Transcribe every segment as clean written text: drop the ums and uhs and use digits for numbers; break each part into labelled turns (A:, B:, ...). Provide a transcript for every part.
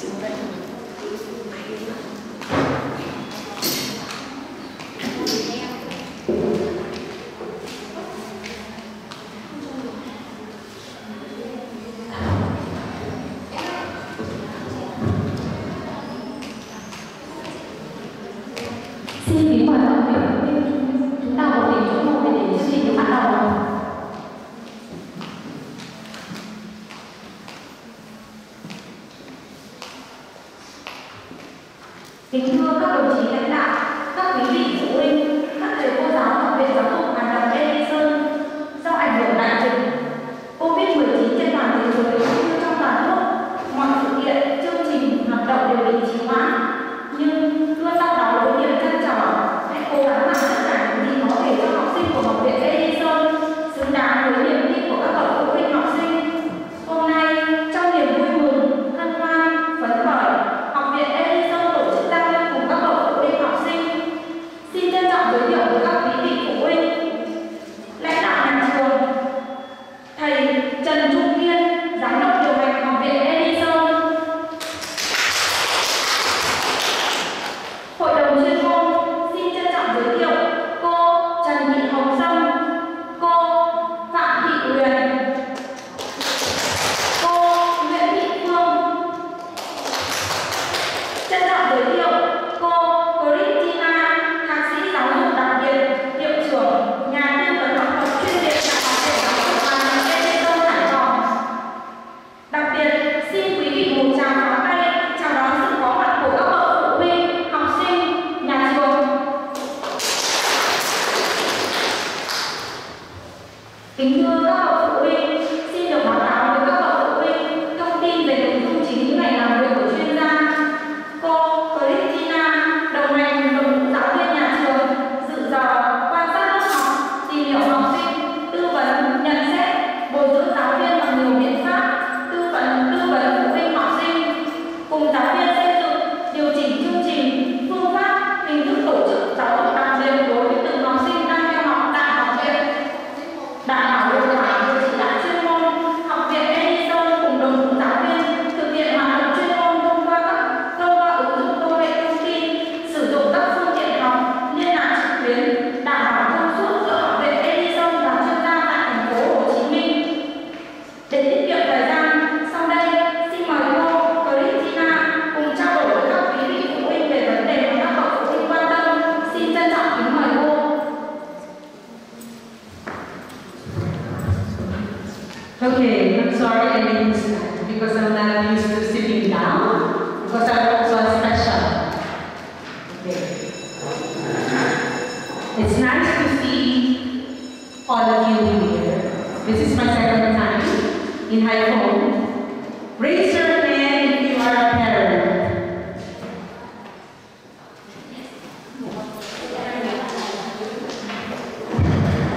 A: Xin kính mời các vị phụ huynh chúng ta một tình chúc mừng để chương trình được bắt đầu. Kính thưa các đồng chí lãnh đạo, các quý vị phụ huynh, các thầy cô giáo học viện giáo dục Trường Edyson, do ảnh hưởng đại dịch Covid-19 trên toàn thế giới cũng như trong toàn quốc, mọi sự kiện, chương trình, hoạt động đều bị trì hoãn. Nhưng luôn đau đáu với niềm trăn trở, hãy cố gắng làm tất cả những gì có thể cho học sinh của học viện Edyson xứng đáng với niềm tin của các bậc phụ huynh học sinh. Hôm nay, trong niềm vui mừng, hân hoan, phấn khởi, học viện Edyson tổ chức giao lưu cùng các bậc phụ huynh học sinh. Xin trân trọng giới thiệu với các quý vị phụ huynh, lãnh đạo nhà trường, thầy Trần Trung Kiên, giám đốc điều hành học viện Edyson, hội đồng chuyên môn. Xin trân trọng giới thiệu cô Trần Thị Hồng Sâm, cô Phạm Thị Huyền, cô Nguyễn Thị Phương. Trân trọng giới thiệu cô Christina, thạc sĩ giáo dục đặc biệt, hiệu trưởng, nhà tư vấn học thuật chuyên biệt tại học viện giáo dục Trường Edyson Hải Phòng. Đặc biệt, xin quý vị một tràng pháo tay chào đón sự có mặt của các bậc phụ huynh, học sinh, nhà trường. Kính thưa các bậc phụ huynh, xin được báo cáo với các bậc phụ huynh thông tin về nội dung chính những ngày làm việc của chuyên gia. Cô Christina đồng hành cùng đội ngũ giáo viên nhà trường dự dò, quan sát lớp học, tìm hiểu học sinh, tư vấn, nhận xét, bồi dưỡng giáo viên bằng nhiều biện pháp, tư vấn phụ huynh học sinh, cùng giáo viên xây dựng, điều chỉnh chương trình, phương pháp, hình thức tổ chức giáo dục đặc biệt đối với từng học sinh đang theo học tại học viện. Đảm bảo hiệu quả về chỉ đạo chuyên môn, học viện Edyson cùng đội ngũ giáo viên thực hiện hoạt động chuyên môn thông qua ứng dụng công nghệ thông tin, sử dụng các phương tiện học, liên lạc trực tuyến, đảm bảo thông suốt giữa học viện Edyson và chuyên gia tại thành phố Hồ Chí Minh. Để tiết kiệm thời gian, sau đây xin mời cô Christina cùng trao đổi với các quý vị phụ huynh về vấn đề mà các bậc phụ huynh quan tâm. Xin trân trọng kính mời cô.
B: Okay, I'm sorry I didn't stand because I'm not used to sitting down because I'm also special. Okay. It's nice to see all of you here. This is my second time in Hải Phòng. Raise your hand if you are a parent.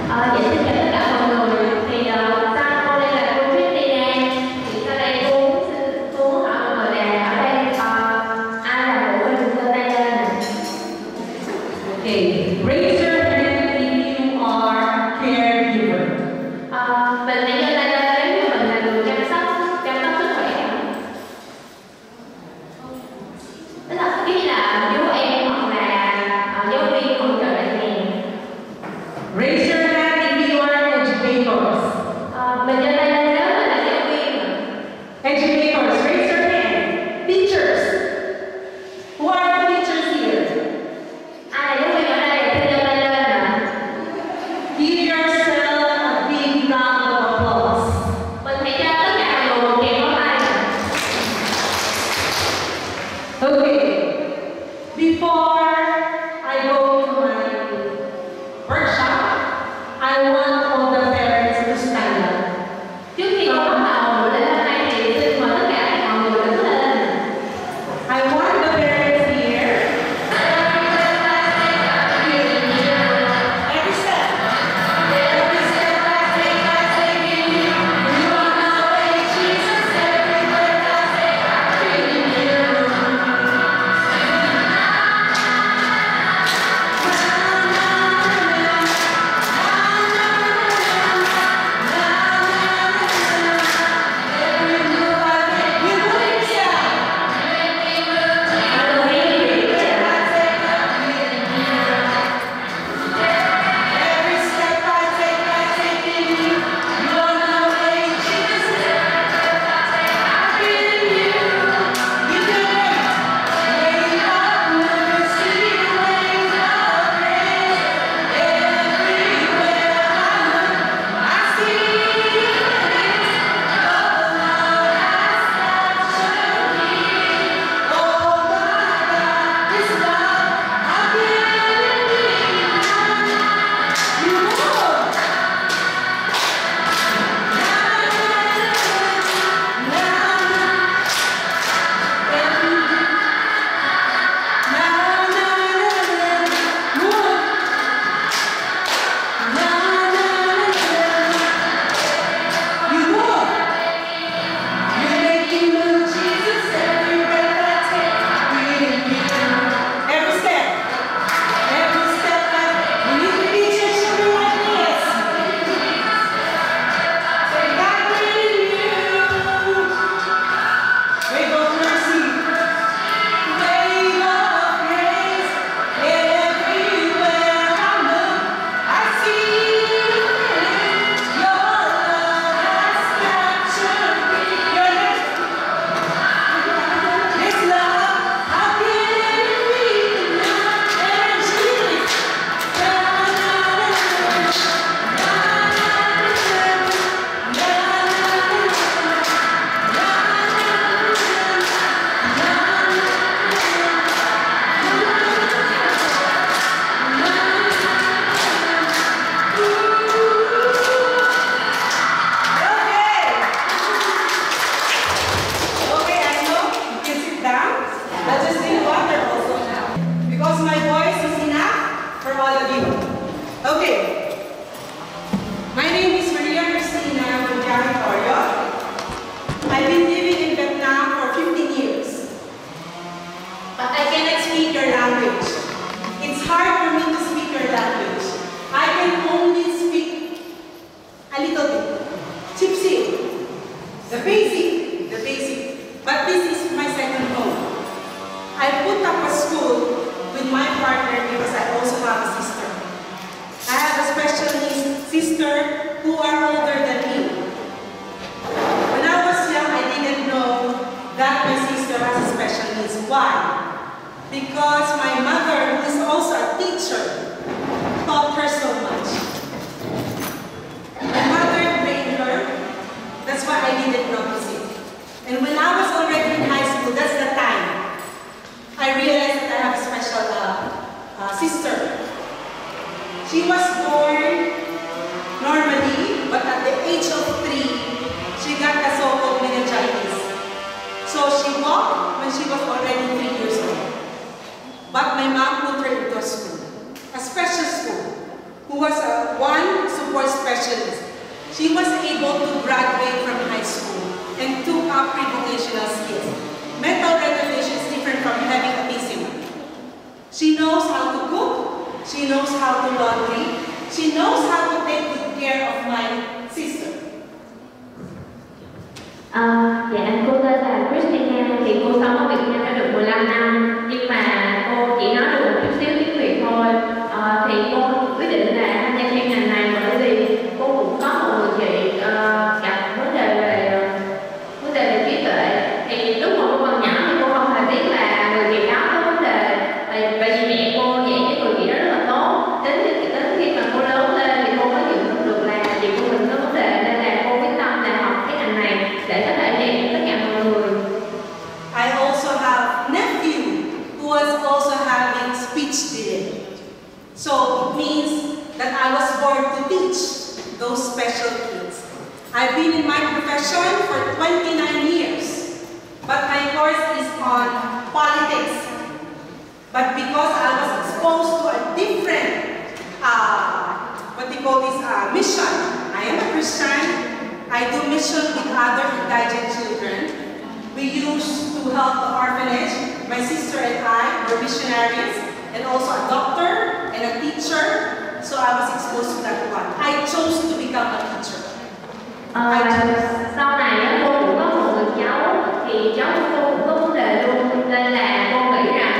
A: Dạ xin chào tất cả mọi người. Thì cô đây là cô Christina. Thì sau đây cô muốn hỏi mọi người là ở đây ai là phụ huynh giơ tay lên nè.
B: Okay, raise your hand if you are caregiver.
A: Mình hãy giơ tay lên nếu như mình là người chăm sóc sức khỏe.
C: I put up a school with my partner because I also have a sister. I have a special needs sister who are older than me. When I was young, I didn't know that my sister has a special needs. Why? Because my mother, who is also a teacher, taught her so much. My mother trained her. That's why I didn't notice it. And when I was already in high school, that's the time I realized that I have a special sister. She was born normally, but at the age of 3, she got the so-called meningitis. So she walked when she was already 3 years old. But my mom put her into a school, a special school, who was one support specialist. She was able to graduate from high school and took up pre-vocational skills. Mental retardation is different from having autism. She knows how to cook, she knows how to laundry, she knows how to take good care of my sister.
A: Dạ, cô tên là Christina, thì cô sống ở Việt Nam đã được 15 năm, nhưng mà cô chỉ nói được một chút xíu tiếng Việt thôi. Thì cô quyết định là tham gia chuyên ngành này bởi vì cô cũng có một người chị gặp vấn đề về trí tuệ. Thì lúc mà cô còn nhỏ thì cô không hề biết là người chị đó có vấn đề, bởi vì mẹ cô dạy cái người chị đó rất là tốt. Đến khi mà cô lớn lên thì cô mới nhận thức được là chị của mình có vấn đề, nên là cô quyết tâm là học cái ngành này để có thể dạy cho tất cả mọi người.
C: I also have a nephew who was also having speech delay. So it means that I was born to teach those special kids. I've been in my profession for 29 years, but my course is on politics. But because I was exposed to a different, mission. I am a Christian. I do mission with other indigent children. We used to help the orphanage. My sister and I were missionaries, and also a doctor and a teacher. So I was exposed to that one. I chose to become a teacher.
A: Sau này cô cũng có một người cháu, thì cháu của cô cũng có vấn đề luôn, nên là cô nghĩ rằng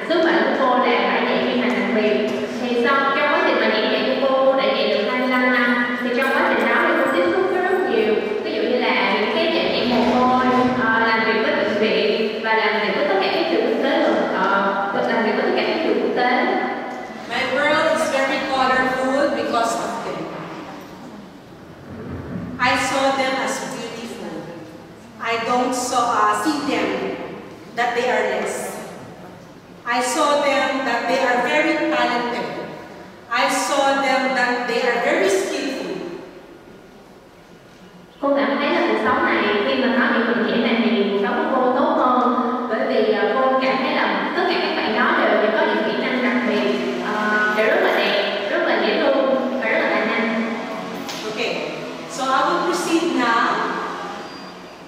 A: sứ mệnh của cô là phải dạy chuyên ngành đặc biệt. Thì trong quá trình mà giảng dạy của cô đã dạy được 25 năm, thì trong quá trình đó thì cô tiếp xúc với rất nhiều, ví dụ như là những cái dạy mồ côi, làm việc với bệnh viện và làm việc với tất cả các trường quốc tế, làm việc với tất cả các trường quốc tế.
C: My world is very colorful because of them. I saw them as beautiful. I don't see them that they are less. I saw them that they are very talented. I saw them that they are very skillful.
A: Cô cảm thấy là cuộc sống này, khi mà có những người trẻ này thì cuộc sống của cô tốt hơn, bởi vì cô cảm thấy là tất cả các bạn đó đều có những kỹ năng đặc biệt, đều rất là đẹp, rất là dễ thương và rất là tài năng.
C: Okay, so I will proceed now.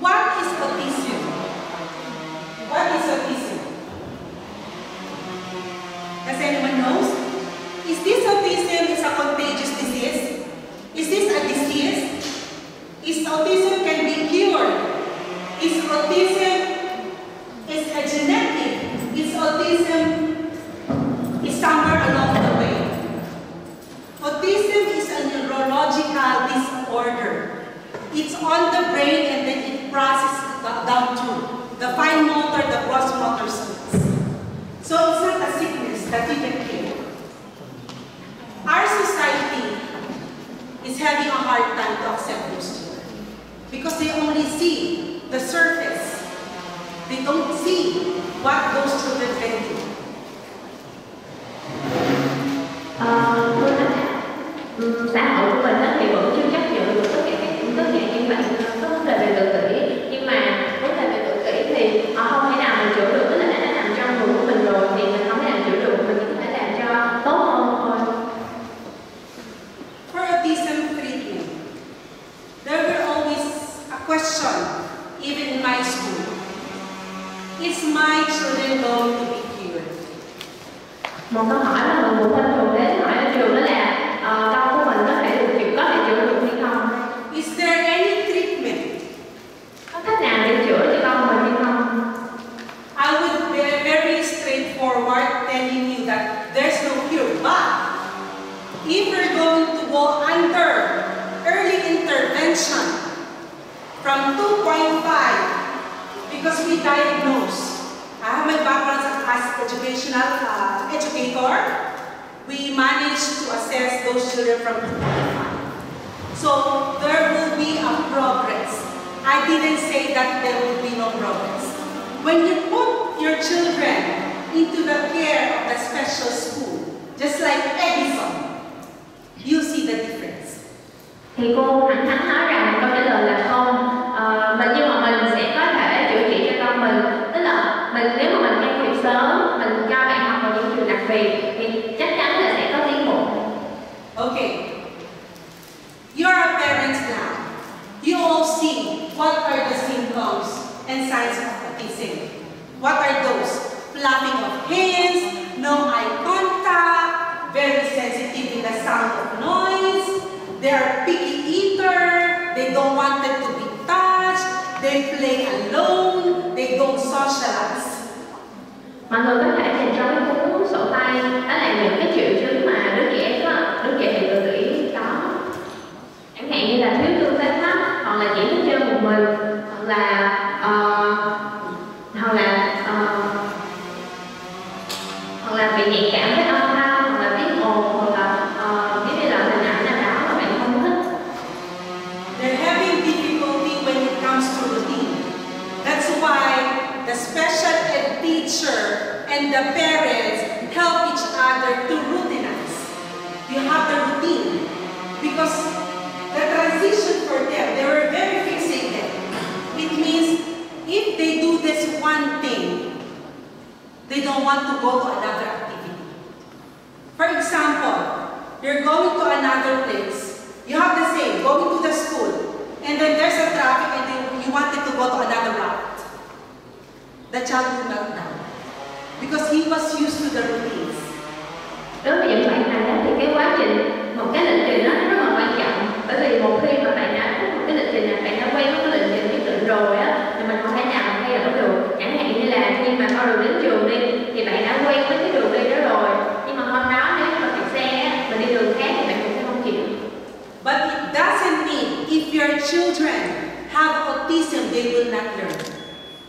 C: What is autism? What is autism? Does anyone knows? Is this autism is a contagious disease? Is this a disease? Is autism can be cured? Is autism is a genetic? Is autism is somewhere along the way? Autism is a neurological disorder. It's on the brain and then it processes down to the fine motor, the gross motor skills. So it's not a sickness that you can cure. Our society is having a hard time to accept those children because they only see the surface. They don't see what those children can do.
A: Xã hội của mình thì vẫn chưa chấp nhận được tất cả những bạn có vấn đề về tự kỷ, nhưng mà vấn đề về tự kỷ thì họ không thể nào mình chữa được, tức là nó nằm trong người của mình rồi thì mình không thể nào chữa được, mình chỉ có thể làm cho tốt hơn thôi.
C: For autism treatment, there were always a question, even in my school. Is my children going to be cured?
A: Một câu hỏi mà người phụ huynh thường đến hỏi ở trường đó là con của mình có thể chữa được hay không?
C: Is there any treatment?
A: Có cách nào để chữa cho con mình hay không?
C: I would very if we're going to go under early intervention from 2.5, because we diagnose. I have my background as educational educator. We managed to assess those children from 2.5. So there will be a progress. I didn't say that there will be no progress. When you put your children into the care of the special school, just like Edyson, you see the difference.
A: Thì cô thẳng thắn nói rằng câu trả lời là không. Nhưng mà mình sẽ có thể chữa trị cho con mình. Tức là nếu mà mình can thiệp sớm, mình cho bạn học vào những trường đặc biệt thì chắc chắn là sẽ có tiến bộ.
C: Okay. You are a parent now. You all see what are the symptoms and signs of autism. What are those? Flapping of hands, no eye contact, very sensitive in the sound of noise, they are picky eater, they don't want it to be touched, they play alone, they don't socialize.
A: Mọi người có thể nhìn trong cái cuốn sổ tay, đó là những cái triệu chứng mà đứa trẻ bị tự kỷ có. Chẳng hạn như là thiếu tương tác thấp, hoặc là chỉ thích chơi một mình, hoặc là bị nhạy cảm với âm thanh, hoặc là tiếng ồn, hoặc là cái loại hình ảnh nào đó mà bạn không thích.
C: They're having difficulty when it comes to routine. That's why the special ed teacher and the parents help each other to routinize. You have the routine because the transition for them, they were very fixated. It means if they do this one thing, they don't want to go to another activity. For example, you're going to another place. You have the same, going to the school, and then there's a traffic and you wanted to go to another route. The child will melt down because he was used to the routines.
A: Đối với những bạn này thì cái quá trình, một cái lịch trình nó rất là quan trọng. Bởi vì một khi mà bạn đã có một cái lịch trình này, bạn đã quen với cái lịch trình nhất định rồi á, thì mình không thể nào thay đổi được. Chẳng hạn như là khi mà con đường đến trường đi, thì bạn đã quen với cái đường đi đó rồi. Nhưng mà hôm đó nếu mà kẹt xe á, mình đi đường khác thì bạn cũng sẽ không chịu.
C: But it doesn't mean if your children have autism, they will not learn.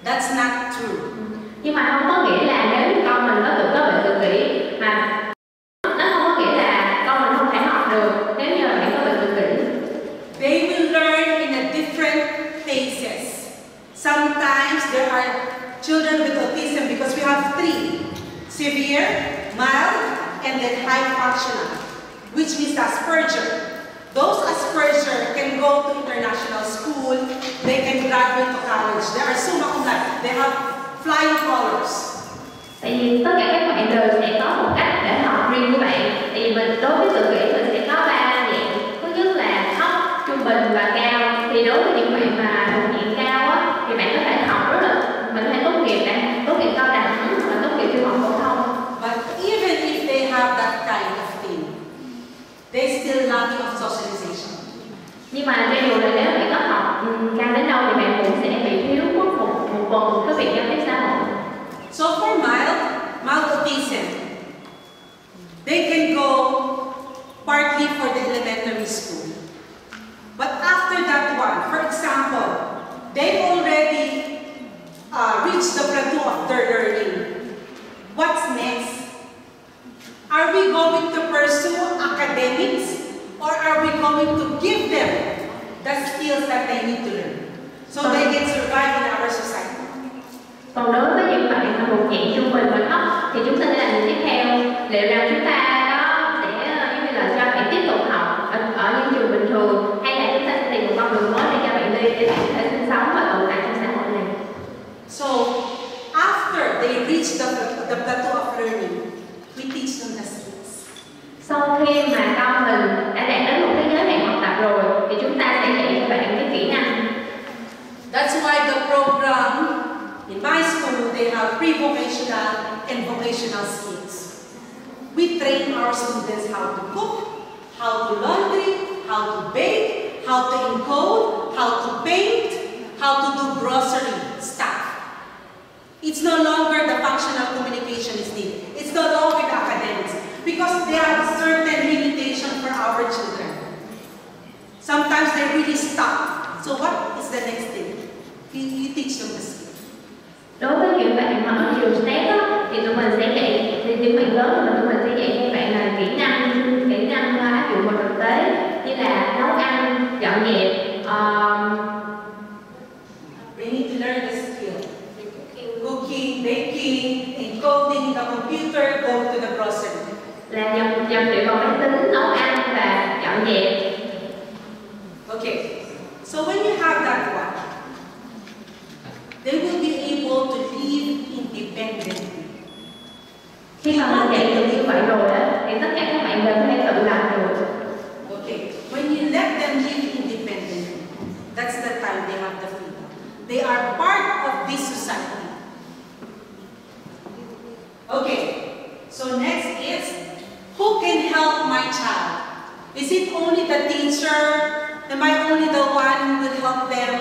C: That's not true.
A: Nhưng mà không có nghĩa là nếu con mình có bệnh tự kỷ mà nó không có nghĩa là con mình không thể học được nếu như là bạn có bệnh tự kỷ.
C: They will learn in a different phases. Sometimes there are children with autism because we have three: severe, mild, and then high functional, which means Asperger. Those Asperger can go to international school, they can graduate to college. They are summa cum laude. They have flying colors.
A: Tại vì tất cả các bạn đều sẽ có một cách để học riêng của bạn. Tại vì mình đối với tự kỷ mình sẽ có 3 dạng. Thứ nhất là thấp, trung bình và cao. Thì đối với những bạn mà thuộc diện cao á, thì bạn có thể học rất là, mình có thể tốt nghiệp cao đẳng hoặc là tốt nghiệp trung học phổ thông.
C: But even if they have that kind of thing, they still lacking of socialization.
A: Nhưng mà cho dù là nếu bạn có học cao đến đâu thì bạn cũng sẽ bị thiếu mất một phần cái việc giao tiếp xã hội.
C: So for mild autism, they can go partly for the elementary school. But after that one, for example, they've already reached the plateau of their learning. What's next? Are we going to pursue academics, or are we going to give them the skills that they need to learn so they can survive in our society?
A: Còn đối với những bạn mà thuộc diện trung bình và thấp thì chúng ta sẽ làm gì tiếp theo? Liệu rằng chúng ta có sẽ giống như là cho bạn tiếp tục học ở những trường bình thường, hay là chúng ta sẽ tìm một con đường mới để cho bạn đi để bạn có thể sinh sống và tồn tại trong xã hội này?
C: So after they reach the plateau of learning, we teach them the skills.
A: Sau khi mà con mình đã đạt đến một cái giới hạn học tập rồi thì chúng ta sẽ dạy cho bạn cái kỹ năng.
C: That's why the program in my school, they have pre-vocational and vocational skills. We train our students how to cook, how to laundry, how to bake, how to encode, how to paint, how to do grocery stuff. It's no longer the functional communication is needed. It's no longer the academics because they have certain limitations sometimes they're really stuck. So what is the next thing? You teach them the skill.
A: Đối với những bạn mà ở trường STEM á, thì tụi mình sẽ dạy, thì những bạn lớn mà tụi mình sẽ dạy cho bạn là kỹ năng áp dụng vào thực tế, như là nấu ăn, dọn dẹp.
C: We need to learn the skill. Cooking, baking, encoding the computer, go to the grocery.
A: Là dọn dẹp vào máy tính, nấu ăn và dọn dẹp.
C: Okay. So when you have that one, they will be able to live independently.
A: Khi mà mình dạy được như vậy rồi á, thì tất cả các bạn đều có thể tự làm được.
C: Okay. When you let them live independently, that's the time they have the freedom. They are part of this society. Okay. So next is, who can help my child? Is it only the teacher? Am I only the one who will help them?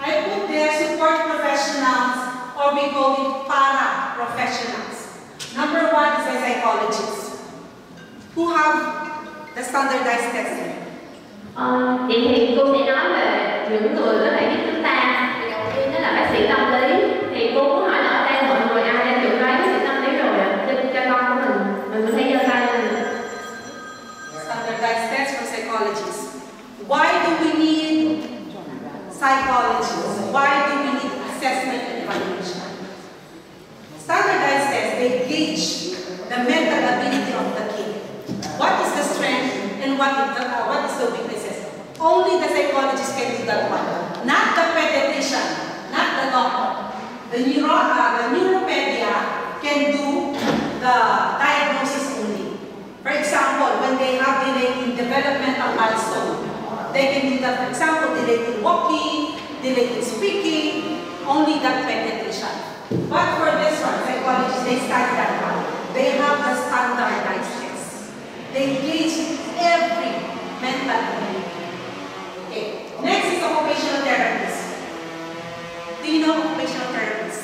C: I put there support professionals, or we call it para-professionals. Number one is the psychologists, who have the standardized testing.
A: Vậy thì cô sẽ nói về những người có thể giúp chúng ta. Thì đầu tiên đó là bác sĩ tâm lý. Thì cô muốn hỏi là ở đây mọi người ai đã chịu lấy bác sĩ tâm lý rồi ạ? Cho con của mình có thể giơ tay lên.
C: Standardized test for psychologists. Why do we need psychologists? Why do we need assessment and evaluation? Standardized tests, they gauge the mental ability of the kid. What is the strength and what is the weaknesses? Only the psychologist can do that one. Not the pediatrician, not the doctor. The neuropedia can do the diagnosis only. For example, when they have delay in developmental milestone, they can do that. For example, delay in walking, delay in speaking, only that pediatrician. But for this one, psychologists, they study that one. They have the standardized tests. They gauge every mental ability. Okay. Next is occupational therapist. Do you know occupational therapist?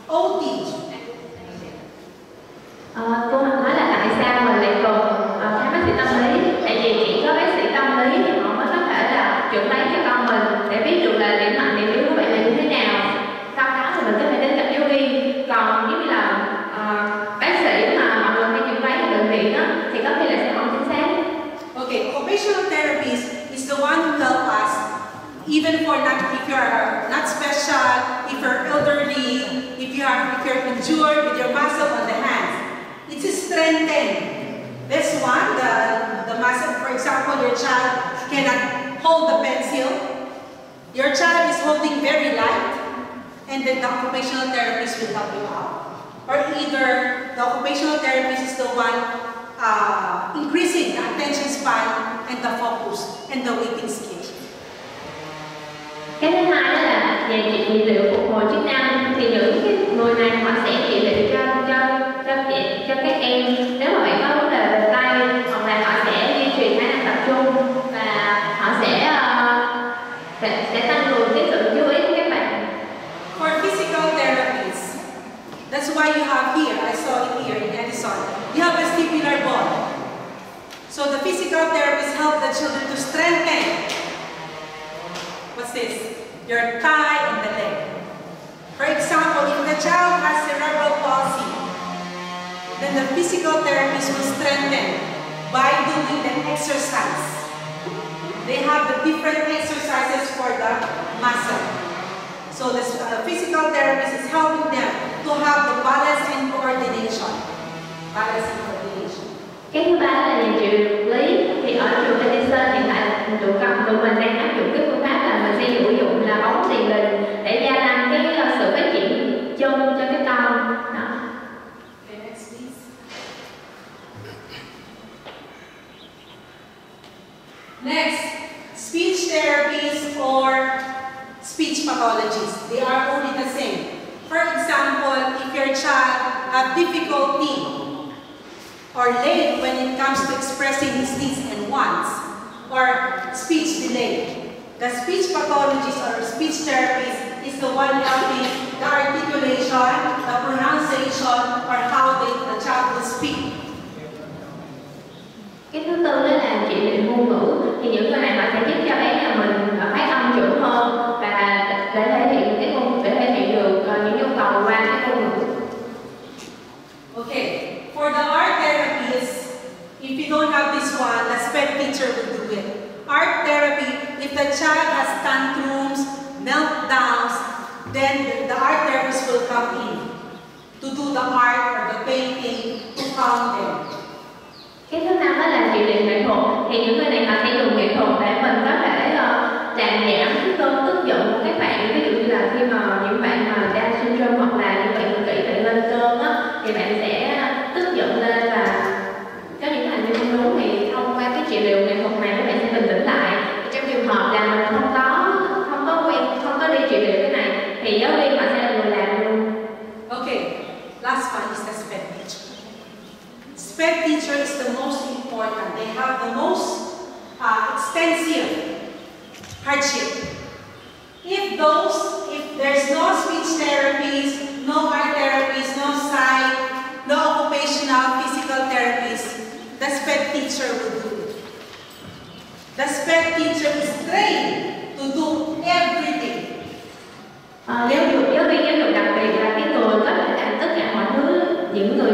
C: OT.
A: Cô hỏi là tại sao mình lại cần khám bác sĩ tâm lý? Tại vì chỉ có bác sĩ tâm lý thì họ mới có thể là chẩn đoán cho con mình để biết được là điểm mạnh, điểm yếu của bạn là như thế nào. Sau đó thì mình có thể đến gặp giáo viên. Còn nếu như là bác sĩ mà mọi người hay chẩn đoán ở bệnh viện á, thì có khi là sẽ không chính xác.
C: Okay, occupational therapist is the one who help us, even for if you are not special, if you're elderly, if you're injured with your muscle on the hands. It is strengthened. This one, the muscle, for example, your child cannot hold the pencil. Your child is holding very light, and then the occupational therapist will help you out. Or either the occupational therapist is the one increasing the attention span and the focus and the waiting skill.
A: Cái thứ hai đó là về trị liệu phục hồi chức năng, thì những cái người này họ sẽ trị liệu cho các em nếu mà bạn có vấn đề về tay, hoặc là họ sẽ duy trì khả năng tập trung và họ sẽ tăng cường cái sự chú ý của các bạn.
C: For physical therapies, that's why you have here, I saw it here in Edyson, you have vestibular bone. So the physical therapists help the children to strengthen, what's this? Your thigh and the leg. For example, if the child has cerebral palsy, then the physical therapist will strengthen by doing the exercise. They have the different exercises for the muscle. So the physical therapist is helping them to have the balance and coordination. Balance and coordination.
A: Cái thứ ba là về trị liệu vật lý. Thì ở trường Edyson hiện tại tụi mình đang áp dụng cái phương pháp là mình sẽ sử dụng là bóng tiền đình để gia tăng cái sự phát triển chân cho các con. Đó.
C: Okay, next please. Next, speech therapists or speech pathologists. They are only the same. For example, if your child have difficulty or late when it comes to expressing his needs and wants, or speech delay, the speech pathologist or speech therapist is the one helping the articulation, the pronunciation, or how the child will speak.
A: Cái thứ tư đó là trị liệu ngôn ngữ. thì những người này họ sẽ giúp cho bé nhà mình phát âm chuẩn hơn và để thể hiện cái ngôn, để thể hiện được những nhu cầu qua cái ngôn ngữ.
C: Okay, for the art therapies, if you don't have this one, the sped teacher will do it. Art therapy, if the child has tantrums, meltdowns, then the art therapist will come in to do the art or the painting to calm them.
A: Cái thứ năm đó là trị liệu nghệ thuật, thì những người này họ sẽ dùng nghệ thuật để mình có thể làm giảm cái cơn tức giận của các bạn. Ví dụ như là khi mà những bạn mà Down syndrome hoặc là những bạn tự kỷ bạn lên cơn á, thì bạn sẽ tức giận lên và có những hành vi không đúng, thì thông qua cái trị liệu nghệ thuật này các bạn sẽ bình tĩnh lại. Trong trường hợp là mình không có đi trị liệu cái này thì giáo viên họ sẽ là người làm luôn.
C: Okay, last one is the sped teacher. Sped teacher is the most important. They have the most extensive hardship. If there's no speech therapies, no art therapies, no psych, no occupational physical therapies, the sped teacher will do it. The sped teacher is trained to do everything.
A: Giáo viên giáo dục đặc biệt là cái người có thể làm tất cả mọi thứ những người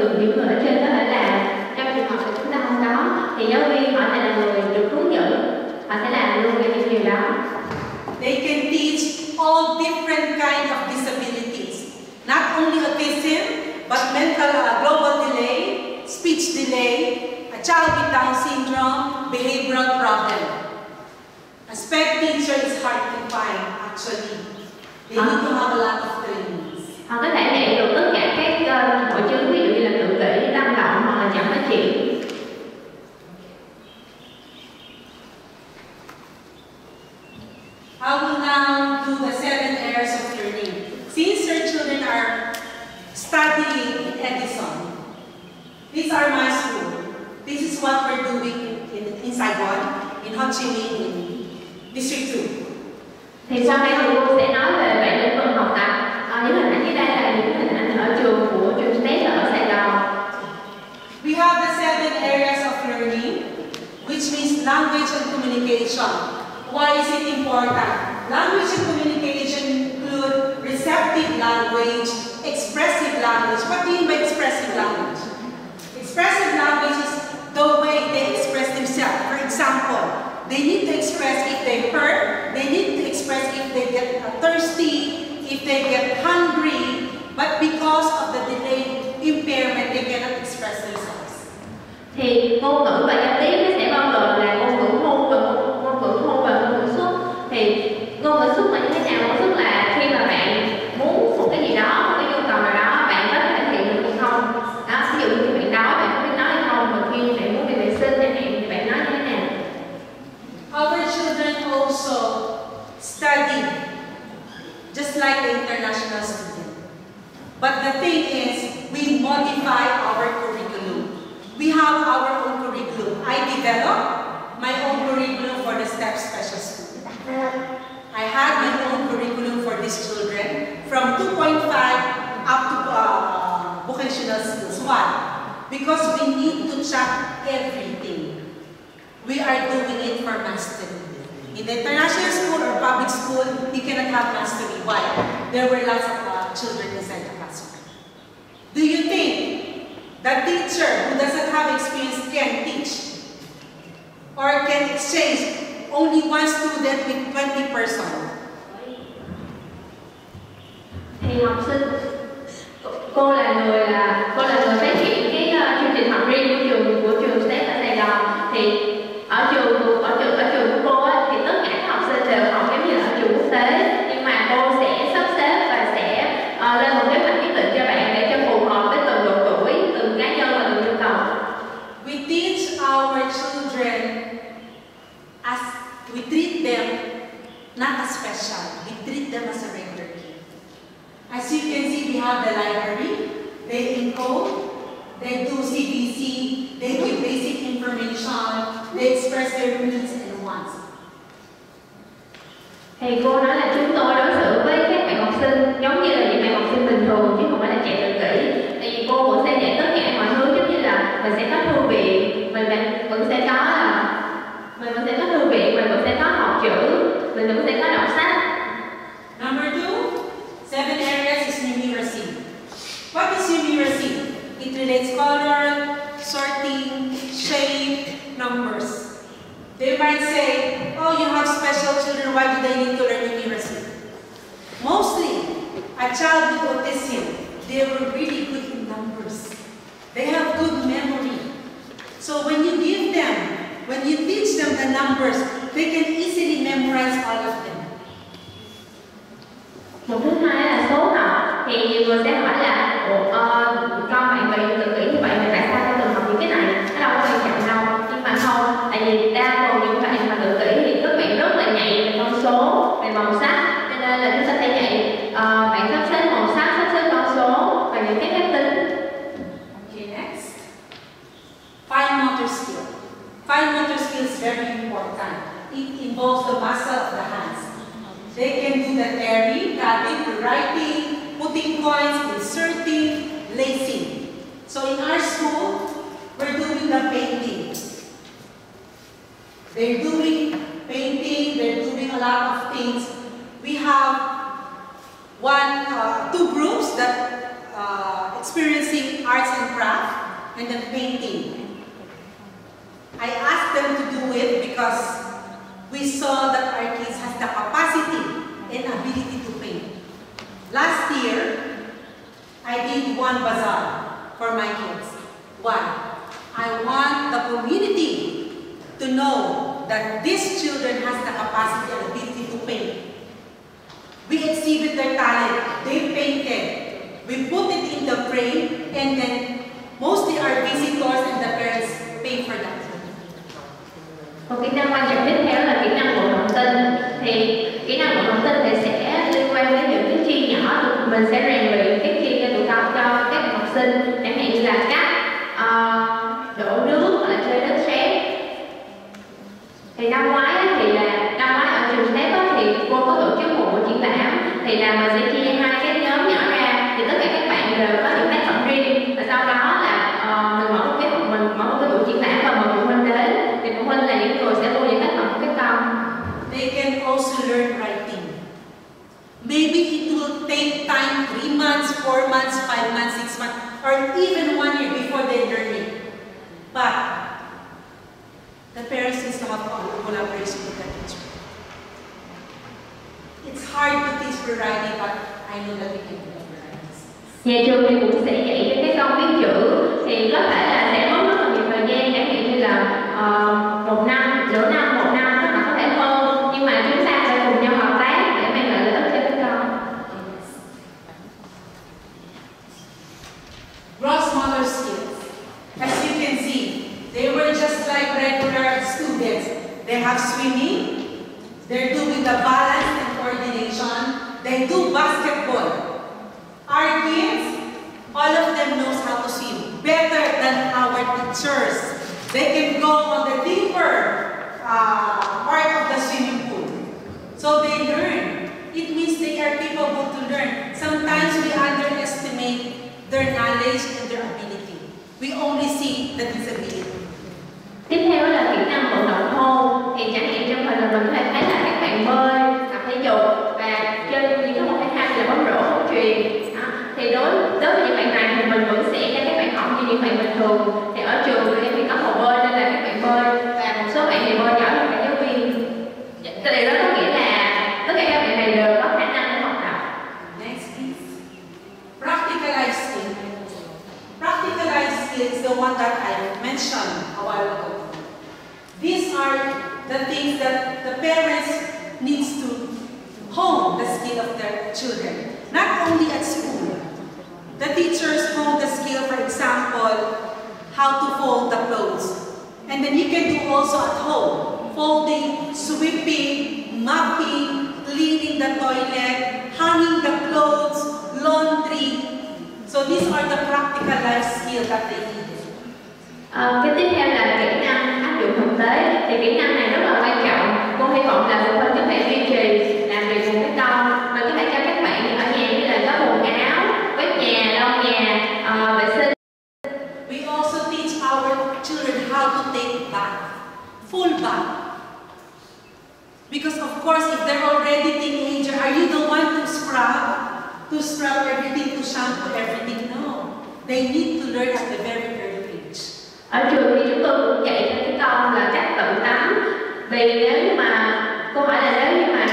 A: ở trên có thể làm. Trong trường hợp chúng ta không có thì giáo viên họ sẽ là người được hướng dẫn, họ sẽ làm luôn những điều đó.
C: They can teach all different kinds of disabilities, not only autism, but mental global delay, speech delay, a child with Down syndrome, behavioral problem. A sped teacher is hard to find actually. They need to have a lot of trainings.
A: Họ có thể dạy được tất cả các hội chứng, ví dụ như là tự kỷ, tăng động hoặc là chậm phát triển.
C: I will now do the 7 areas of learning. Since your children are studying in Edyson, these are my school. This is what we're doing in Saigon, in Ho Chi Minh, in District 2.
A: Thì sau đây thì cô sẽ nói về 7 lĩnh vực học tập. Những hình ảnh dưới đây là những hình ảnh ở trường của trường STEM ở Sài Gòn.
C: We have the 7 areas of learning, which means language and communication. Why is it important? Language and communication include receptive language, expressive language. What do you mean by expressive language? Expressive language is the way they express themselves. For example, they need to express if they hurt, they need to express if they get thirsty, if they get hungry, but because of the delayed impairment, they cannot express themselves.
A: Thì ngôn ngữ và giao tiếp nó sẽ bao gồm là ngôn ngữ hôn và ngôn ngữ xuất. Thì ngôn ngữ xuất là như thế nào? Ngôn ngữ xuất là khi mà bạn muốn một cái gì đó, một cái nhu cầu nào đó, bạn có thể hiện được hay không? Đó, ví dụ như bạn đói, bạn có biết nói hay không? Và khi bạn muốn đi vệ sinh chẳng hạn thì bạn nói như thế nào?
C: Our children also study just like the international student. But the thing is, we modify our curriculum. We have our own curriculum. I developed my own curriculum for the STEP special school. I had my own curriculum for these children from 2.5 up to vocational skills. Why? Because we need to check everything. We are doing it for mastery. In the international school or public school, you cannot have mastery. Why? There were lots of children inside the classroom. Do you think the teacher who doesn't have experience can teach or can exchange only one student with 20 persons?
A: Thì học sinh, cô là người phát triển cái chương trình học riêng của trường STEM ở Sài Gòn. Thì ở trường của cô á, thì tất cả các học sinh đều học giống như là ở trường quốc tế, nhưng mà cô sẽ sắp xếp và sẽ lên một kế hoạch nhất định cho bạn để cho phù hợp với từng độ tuổi, từng cá nhân và từng nhu cầu.
C: We teach our children as we treat them not as special. We treat them as a regular kid. As you can see, we have the library. They encode. They do CBC. They give basic information. They express their needs and wants.
A: Thì cô nói là chúng tôi đối xử với các bạn học sinh giống như là những bạn học sinh bình thường chứ không phải là trẻ tự kỷ. Tại vì cô vẫn sẽ dạy tất cả mọi thứ, giống như là mình sẽ có thư viện, mình vẫn sẽ có thư viện
C: why do they need to learn numeracy? Mostly, a child with autism, they were really good in numbers. They have good memory. So when you give them, when you teach them the numbers, they can easily memorize all of them.
A: Một thứ hai là số học. Thì nhiều người sẽ hỏi là con bạn bị tự kỷ như vậy mà tại sao con từng học những cái này? Nó đâu có quan trọng đâu. Nhưng mà không, tại vì đa phần những bạn mà tự kỷ thì các bạn rất là nhạy về con số, về màu sắc. Cho nên là chúng ta sẽ dạy bạn sắp xếp màu sắc, sắp xếp con số và những cái phép tính.
C: Okay, next. Fine motor skill. Fine motor skill is very important. It involves the muscle of the hands. They can do the tearing, cutting, writing, putting coins, inserting, lacing. So in our school, we're doing the painting. They're doing painting, they're doing a lot of things. We have two groups that experiencing arts and craft and then painting. I asked them to do it because we saw that our kids have the capacity and ability to paint. Last year, I did one bazaar for my kids. Why? I want the community to know that these children has the capacity and ability to paint. We exhibit their talent. They painted. We put it in the frame, and then mostly our visitors and the parents pay for that.
A: Một kỹ năng quan trọng tiếp theo là kỹ năng vận động tinh. Thì kỹ năng vận động tinh thì sẽ liên quan đến những cái chi nhỏ, mình sẽ rèn luyện cái chi cho tụi con, cho các học sinh, chẳng hạn như là cắt, đổ nước hoặc là chơi đất sét. Thì năm ngoái ở trường STEP thì cô có tổ chức một buổi triển lãm, thì là mình sẽ chia hai cái nhóm nhỏ ra, thì tất cả các bạn đều có những tác phẩm riêng, và sau đó là mình mở một cái buổi triển lãm và mời phụ huynh đến, thì phụ huynh là những người sẽ mua những tác phẩm của các con.
C: They can also learn writing. Maybe it will take time, 3 months, 4 months, 5 months, 6 months, or even 1 year before they learn it. But the parents need to have collaboration with the teacher. It's hard to teach for writing, but I know that we can do it for writing.
A: Nhà trường thì cũng sẽ dạy cho các con viết chữ, thì có thể là sẽ mất rất là nhiều thời gian, chẳng hạn như là 1 năm, nửa năm, 1 năm, hoặc có thể hơn, nhưng mà chúng ta phải cùng nhau hợp tác để mang lại lợi ích cho các con.
C: Gross motor skills. As you can see, they were just like regular students. They have swimming, they're doing the balance and coordination, they do basketball. Our kids, all of them knows how to swim better than our teachers. They can go on the deeper part of the swimming pool. So they learn. It means they are capable to learn. Sometimes we underestimate their knowledge and their ability. We only see the disability.
A: Tiếp theo là kỹ năng vận động thô. Thì chẳng hạn trong hình là mình có thể thấy là các bạn bơi, tập thể dục và chơi những cái môn thể thao như là bóng rổ, bóng chuyền. Thì đối với những bạn này thì mình vẫn sẽ cho các bạn học như những bạn bình thường. Thì ở trường tụi em thì có hồ bơi nên là các bạn bơi, và một số bạn thì bơi giỏi hơn cả giáo viên. Cái điều đó có nghĩa là tất cả các bạn này đều có khả năng để học tập.
C: Next is practical life skill. Practical life skill is the one that I mentioned a while ago. These are the things that the parents needs to hone the skill of their children. Not only at school. The teachers hone the skill, for example, how to fold the clothes. And then you can do also at home. Folding, sweeping, mopping, cleaning the toilet, hanging the clothes, laundry. So these are the practical life skills that they need.
A: Cái tiếp theo là kỹ năng áp dụng thực tế. Thì kỹ năng này rất là quan trọng. Cô hy vọng là phụ huynh có thể duy trì làm việc cùng các con. Mình có thể cho các bạn ở nhà như là có quần áo, quét nhà, lau nhà, vệ sinh.
C: We also teach our children how to take bath, full bath. Because of course, if they're already teenager, are you the one to scrub everything, to shampoo everything? No. They need to learn at a very early age.
A: Ở trường thì chúng tôi cũng dạy cho các con là cách tự tắm. Vì nếu mà câu hỏi là nếu như mà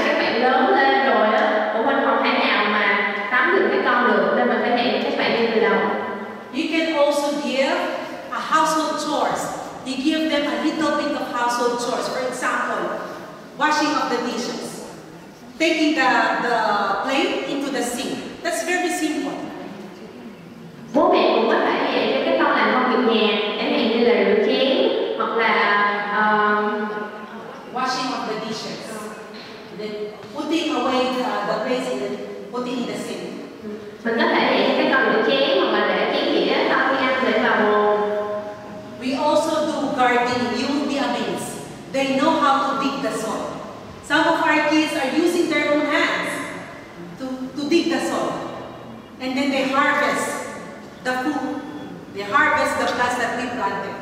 C: taking the plate into the sink. That's very simple.
A: Bố mẹ cũng có thể dạy cho các con làm công việc nhà, chẳng hạn như là rửa chén hoặc là
C: Washing of the dishes, then putting away the plates and putting in the sink.
A: Mình có thể dạy cho các con rửa chén hoặc là để chén dĩa sau khi ăn để vào bồn.
C: We also do gardening. You will be amazed. They know how to dig the soil. Some of our kids are using their own hands to dig the soil. And then they harvest the food. They harvest the plants that we planted.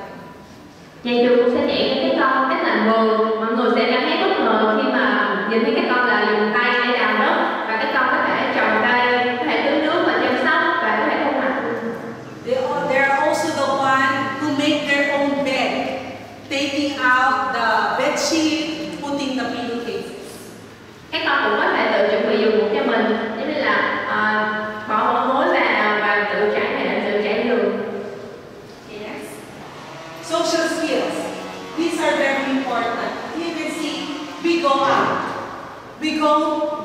A: Nhà trường cũng sẽ dạy cho các con cách làm vườn. Mọi người sẽ cảm thấy bất ngờ khi mà nhìn thấy các con là dùng tay để đào đất và các con có thể trồng cây, có thể tưới nước và chăm sóc và có thể thu hoạch.
C: They are also the one who make their own bed, taking out the bed sheet, putting the pillowcases.
A: Các con cũng có thể tự chuẩn bị giường ngủ cho mình, giống như là bỏ mồ hôi và tự trải nệm, tự trải giường.
C: Yes. Social skills. These are very important. You can see we go out. We don't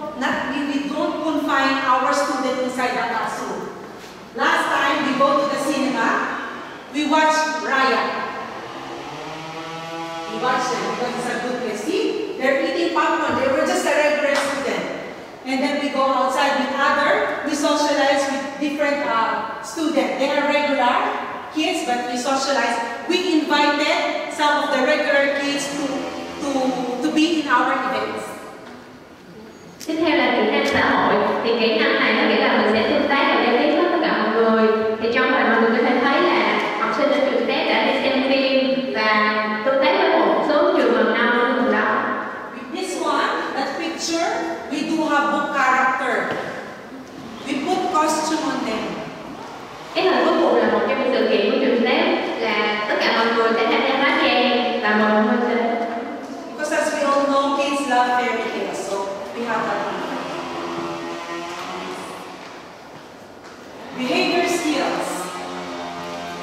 C: confine our students inside the classroom. Last time we go to the cinema, we watched Raya. We watched them because it's a good place. See, they're eating popcorn. They were just a regular student. And then we go outside with we socialize with different students. They are regular kids, but we socialize. We invited some of the regular kids to be in our events.
A: Tiếp theo là kỹ năng xã hội. Thì kỹ năng này nó nghĩa là mình sẽ tương tác và giao tiếp với tất cả mọi người. Thì trong bài mọi người có thể thấy là học sinh ở trường Tết đã đi xem phim và tương tác với một số trường mầm non ở vùng đó.
C: With this one, that picture, we do have book character. We put costume on them.
A: Cái hình cuối cùng là một trong những sự kiện của trường Tết là tất cả mọi người sẽ tham gia hóa trang và mời mọi người đến.
C: Because as we all know, kids love fairy tales, so we have that one. Behavior skills.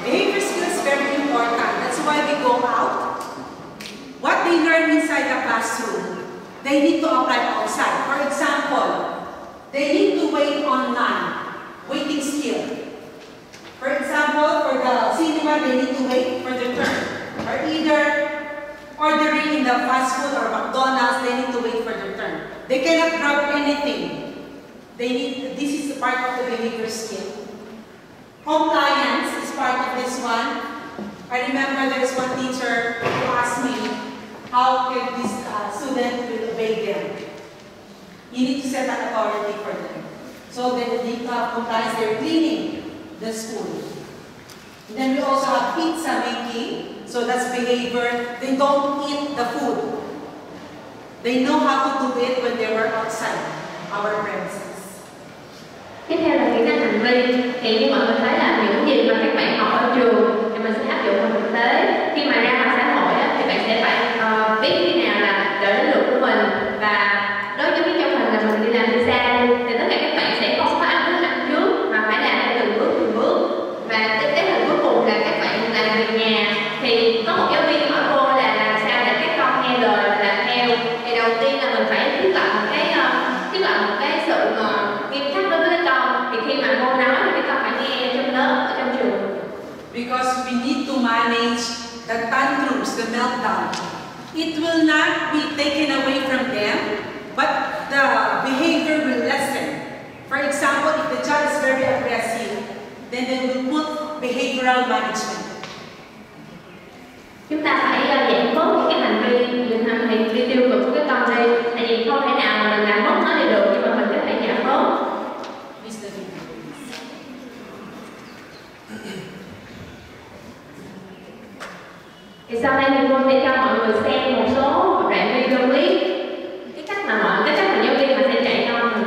C: Behavior skills is very important. That's why we go out. What they learn inside the classroom, they need to apply outside. For example, they need to wait online, waiting skill. For example, for the cinema, they need to wait for their turn. Or either ordering in the fast food or McDonald's, they need to wait for their turn. They cannot grab anything. This is part of the behavior skill. Compliance is part of this one. I remember there is one teacher who asked me, how can this student will obey them? You need to set an authority for them. So then they have compliance, they're cleaning the school. And then we also have pizza making. So that's behavior. They don't eat the food. They know how to do it when they were outside our premises.
A: Tiếp theo là kỹ năng hành vi. Thì như mọi người thấy là những gì mà các bạn học ở trường thì mình sẽ áp dụng vào thực tế. Khi mà ra ngoài xã hội thì bạn sẽ phải biết khi nào là đợi đến lượt của mình. Và đối với trong hình là mình đi làm visa thì tất cả các bạn sẽ không có ăn trước mà phải làm theo từng bước. Và cái hình cuối cùng là các bạn làm việc nhà. Thì có một giáo viên hỏi cô là làm sao để các con nghe lời và làm theo. Thì đầu tiên là mình phải thiết lập một cái sự nghiêm khắc đối với các con. Thì khi mà cô nói thì các con phải nghe trong lớp, ở trong trường.
C: Because we need to manage the tantrums, the meltdown. It will not be taken away from them, but the behavior will lessen. For example, if the child is very aggressive, then they will put behavioral management.
A: Chúng ta phải giảm bớt những cái hành vi tiêu cực của các con đi. Tại vì không thể nào mà mình làm mất nó đi được, nhưng mà mình có thể giảm bớt. Thì sau đây thì cô sẽ cho mọi người xem một số đoạn video clip cái cách mà giáo viên mà sẽ dạy con mình.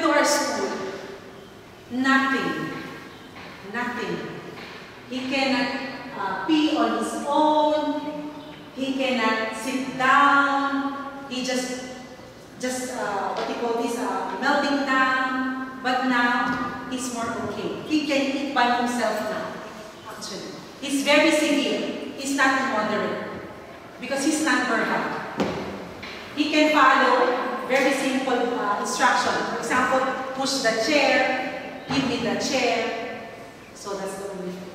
C: to our school, nothing. He cannot pee on his own. He cannot sit down. He just what you call this, melting down. But now, he's more okay. He can eat by himself now, actually. He's very severe. He's not moderate. Because he's not verbal. He can follow very simple instruction. For example, push the chair, give me the chair. So that's the only thing.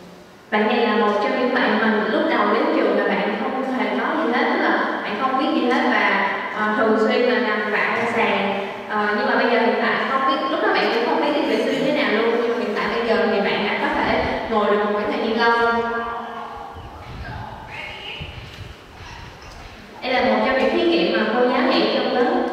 A: Bạn này là một trong những bạn mà lúc đầu đến trường là bạn không hề có gì hết, tức là bạn không biết gì hết và thường xuyên là nằm vạ ra sàn. Nhưng mà bây giờ hiện tại không biết, lúc đó bạn cũng không biết đi vệ sinh thế nào luôn, nhưng mà hiện tại bây giờ thì bạn đã có thể ngồi được một khoảng thời gian lâu. Đây là một trong những thí nghiệm mà cô giáo dạy trong lớp.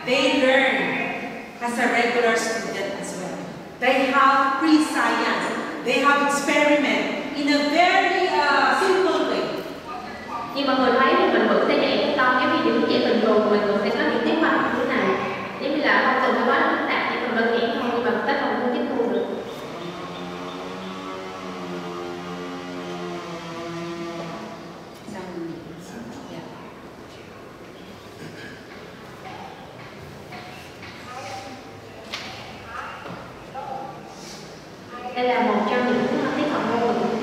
C: They learn as a regular student as well. They have pre-science. They have experiment in a very simple way.
A: Nhưng mà người thấy mình vẫn sẽ dạy các con giống như những dạy bình thường, mình vẫn sẽ có những tiết học như thế này. Giống như là không cần phải quá phức tạp, chỉ cần đơn giản thôi, nhưng mà các con không tiếp thu được. Đây là một trong những tiết học môn mình.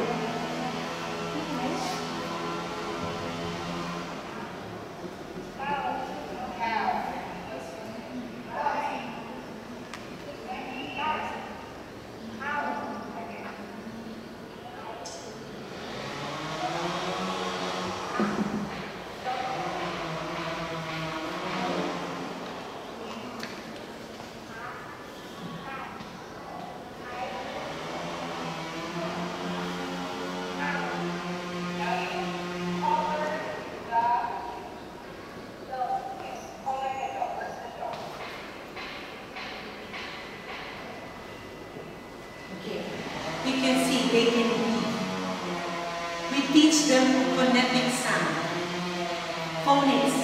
C: You can see they can read. We teach them phonetic sound, phonics.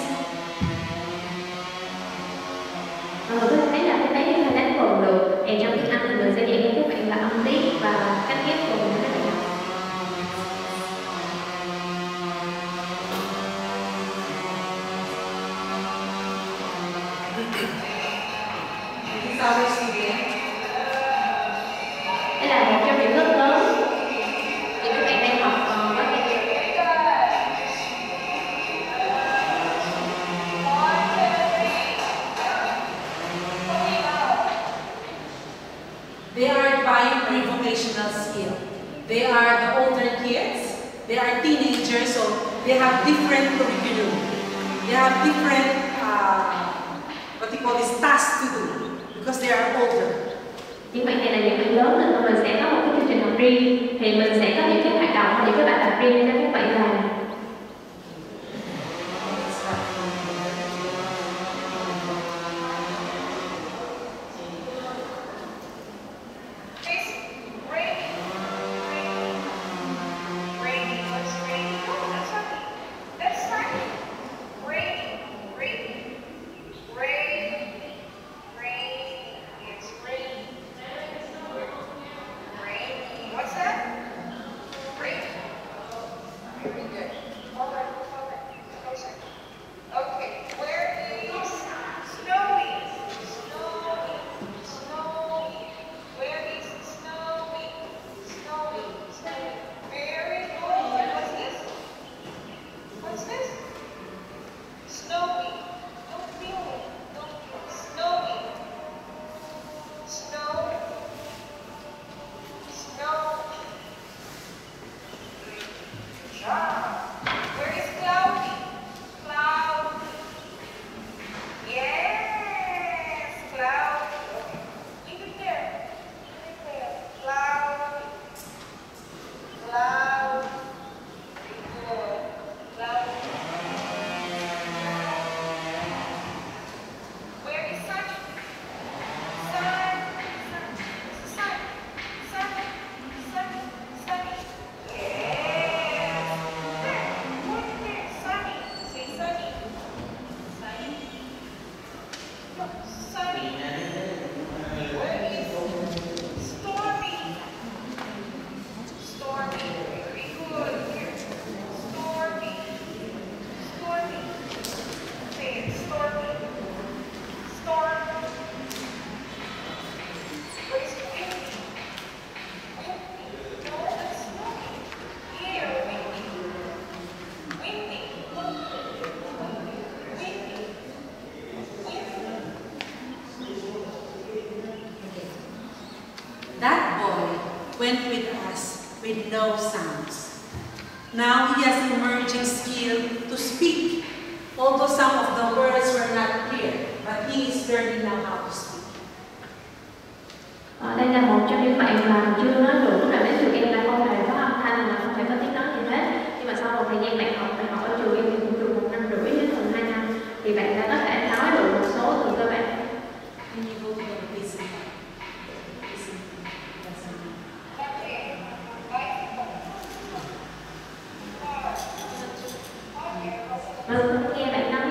A: Mọi người có thể thấy là cái bé là đánh vần được. Thì trong tiếng Anh thì mình sẽ dạy cho các bạn là âm tiết và cách ghép vần cho các bạn học. Đây là một trong những lớp lớn thì các bạn đang học có thể.
C: They are biovocational skill. They are the older kids. They are teenagers, so they have different curriculum. They have different what you call this tasks to do because they are older.
A: Những bạn này là những bạn lớn nên mình sẽ có một cái chương trình học riêng, thì mình sẽ có những cái hoạt động và những cái bài tập riêng cho các bạn làm.
D: Very good.
C: went with us with no sounds. Now he has emerging skill to speak, although some of the words were not clear, but he is learning now how to speak.
A: Đây là một trong những bạn mà chưa nói được, lúc nào đến trường em là không hề có âm thanh mà không hề có tiếng nói gì hết. Nhưng mà sau một thời gian bạn học ở trường em thì cũng được 1 năm rưỡi đến gần 2 năm thì bạn đã có thể nói được một số từ cơ bản. Nghe bạn nói.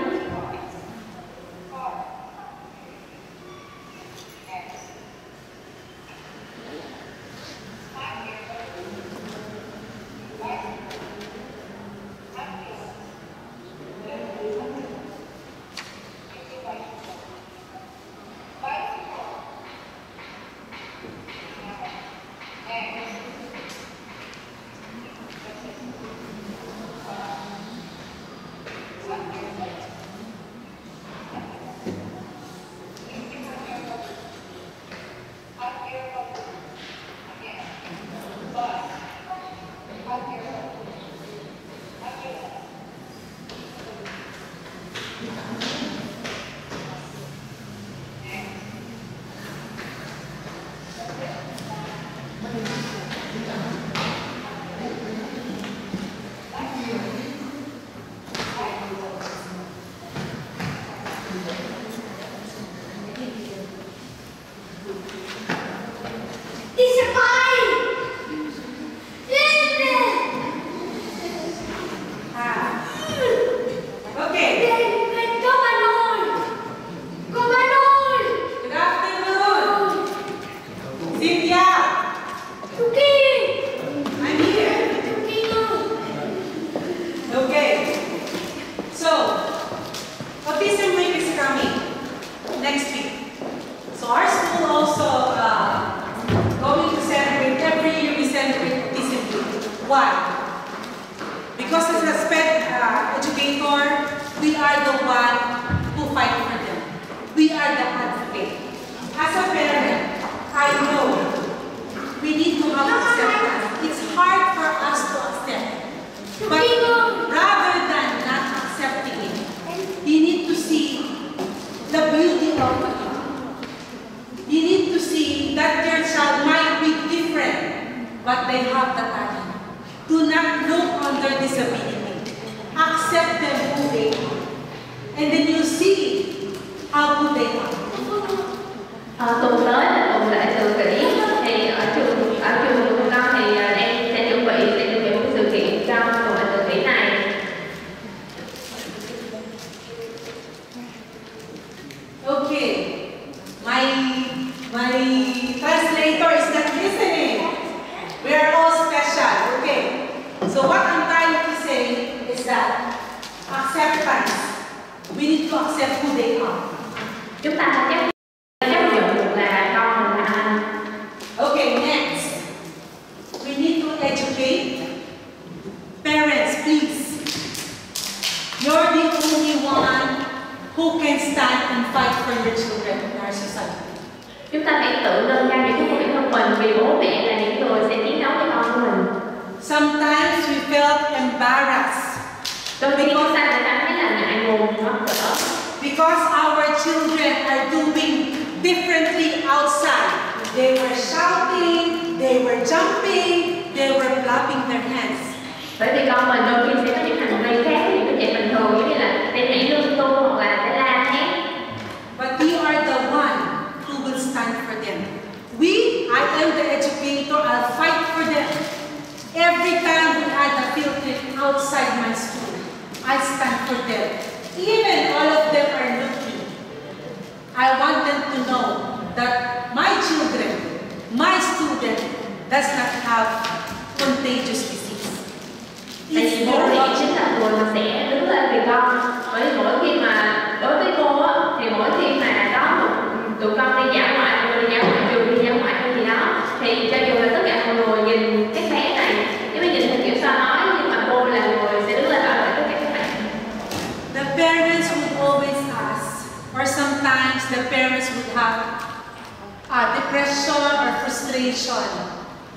C: Depression or frustration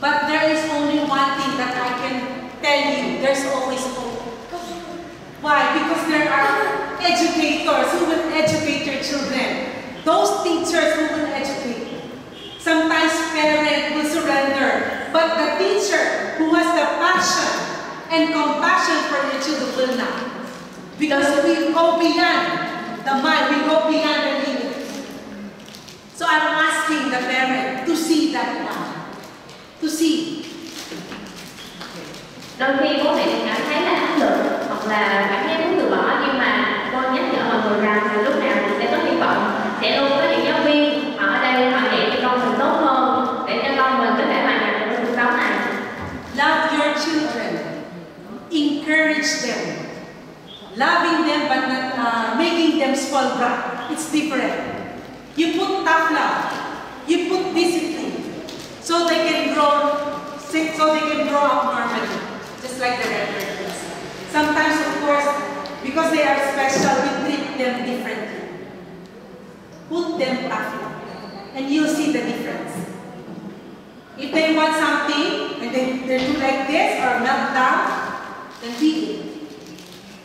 C: But there is only one thing that I can tell you. There's always hope. Why? Because there are educators who will educate your children. Those teachers who will educate. Sometimes parents will surrender. But the teacher who has the passion and compassion for your children will not. Because we go beyond the mind, we go beyond the limit. So I'm asking the parent to see that one. To see.
A: Đôi khi bố mẹ cảm thấy là áp lực hoặc là cảm thấy muốn từ bỏ, nhưng mà con nhắc nhở mọi người rằng là lúc nào mình sẽ có hy vọng, sẽ luôn có những giáo viên ở đây họ dạy cho con mình tốt hơn để cho con mình có thể hoàn thành được cuộc sống này.
C: Love your children, encourage them, loving them but not making them spoiled brat. It's different. You put tough love, you put discipline, so they can grow up normally. Just like the regular kids. Sometimes, of course, because they are special, we treat them differently. Put them tough, and you'll see the difference. If they want something, and they do like this or melt down, then be it.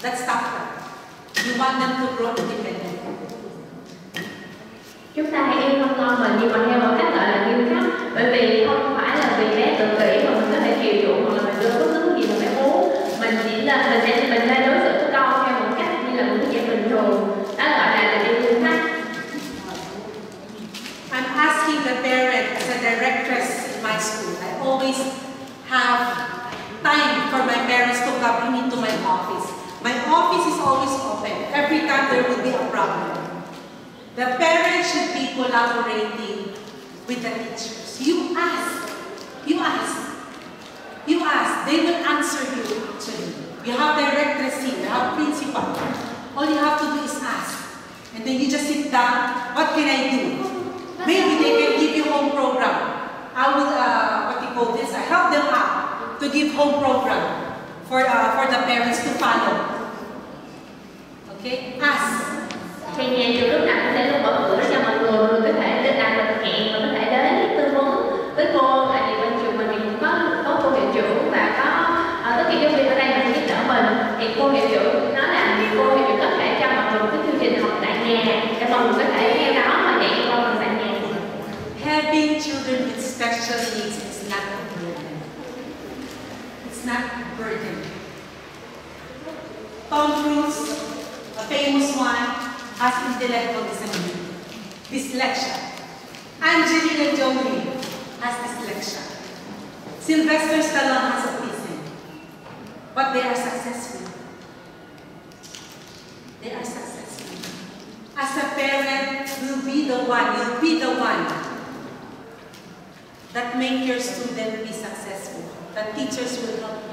C: That's tough. You want them to grow independent.
A: Chúng ta hãy yêu con mình nhưng mà theo một cách gọi là nghiêm khắc, bởi vì không phải là vì bé tự kỷ mà mình có thể chiều chuộng hoặc là mình đưa bất cứ gì mà bé muốn. Mình chỉ là mình nên đối xử với con theo một cách như là một cái chuyện bình thường. Đó gọi là yêu nghiêm khắc.
C: I'm asking the parent as a directress in my school. I always have time for my parents to come into my office. My office is always open. Every time there will be a problem. The parents should be collaborating with the teachers. You ask. They will answer you actually. You have directress here, you have principal. All you have to do is ask. And then you just sit down. What can I do? Maybe they can give you home program. I will, I help them out to give home program for the parents to follow. Okay? Ask.
A: Thì nhà trường lúc nào cũng sẽ luôn mở cửa cho mọi người có thể đặt lịch hẹn và có thể đến tư vấn với cô, tại vì bên trường mình thì cũng có cô hiệu trưởng và có tất cả giáo viên ở đây mà sẽ giúp đỡ mình. Thì cô hiệu trưởng nói là cô hiệu trưởng có thể cho mọi người một cái chương trình học tại nhà để mọi người có thể theo đó mà dạy con mình tại nhà.
C: Having children with special needs is not a burden. It's not a burden. Tom Cruise, a famous one, has intellectual disability, dyslexia. Angelina Jolie has dyslexia. Sylvester Stallone has autism. But they are successful. They are successful. As a parent, you'll be the one that make your student be successful. The teachers will help you.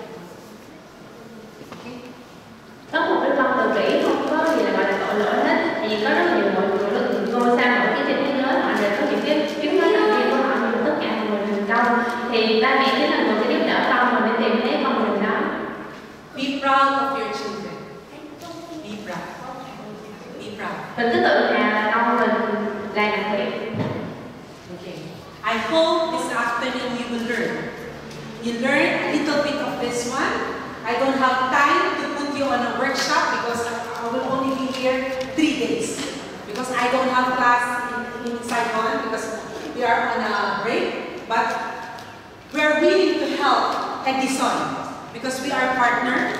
A: Có một cái con tự kỷ không có gì là gọi là tội lỗi hết, vì có rất nhiều mọi người ngôi sao nổi trên thế giới họ đều có những cái chứng nói đầu tiên của họ nhưng tất cả mọi người thành công, thì ba mẹ chính là người sẽ giúp đỡ con mình để tìm thấy con mình đó.
C: Be proud of your children. Be proud. Be proud.
A: Mình cứ tự hào là con mình là đặc biệt.
C: Okay. I hope this afternoon you will learn. You learn a little bit of this one. I don't have time to put you on a workshop because I will only be here 3 days. Because I don't have class inside one because we are on a break. But we are willing to help Edyson because we are a partner.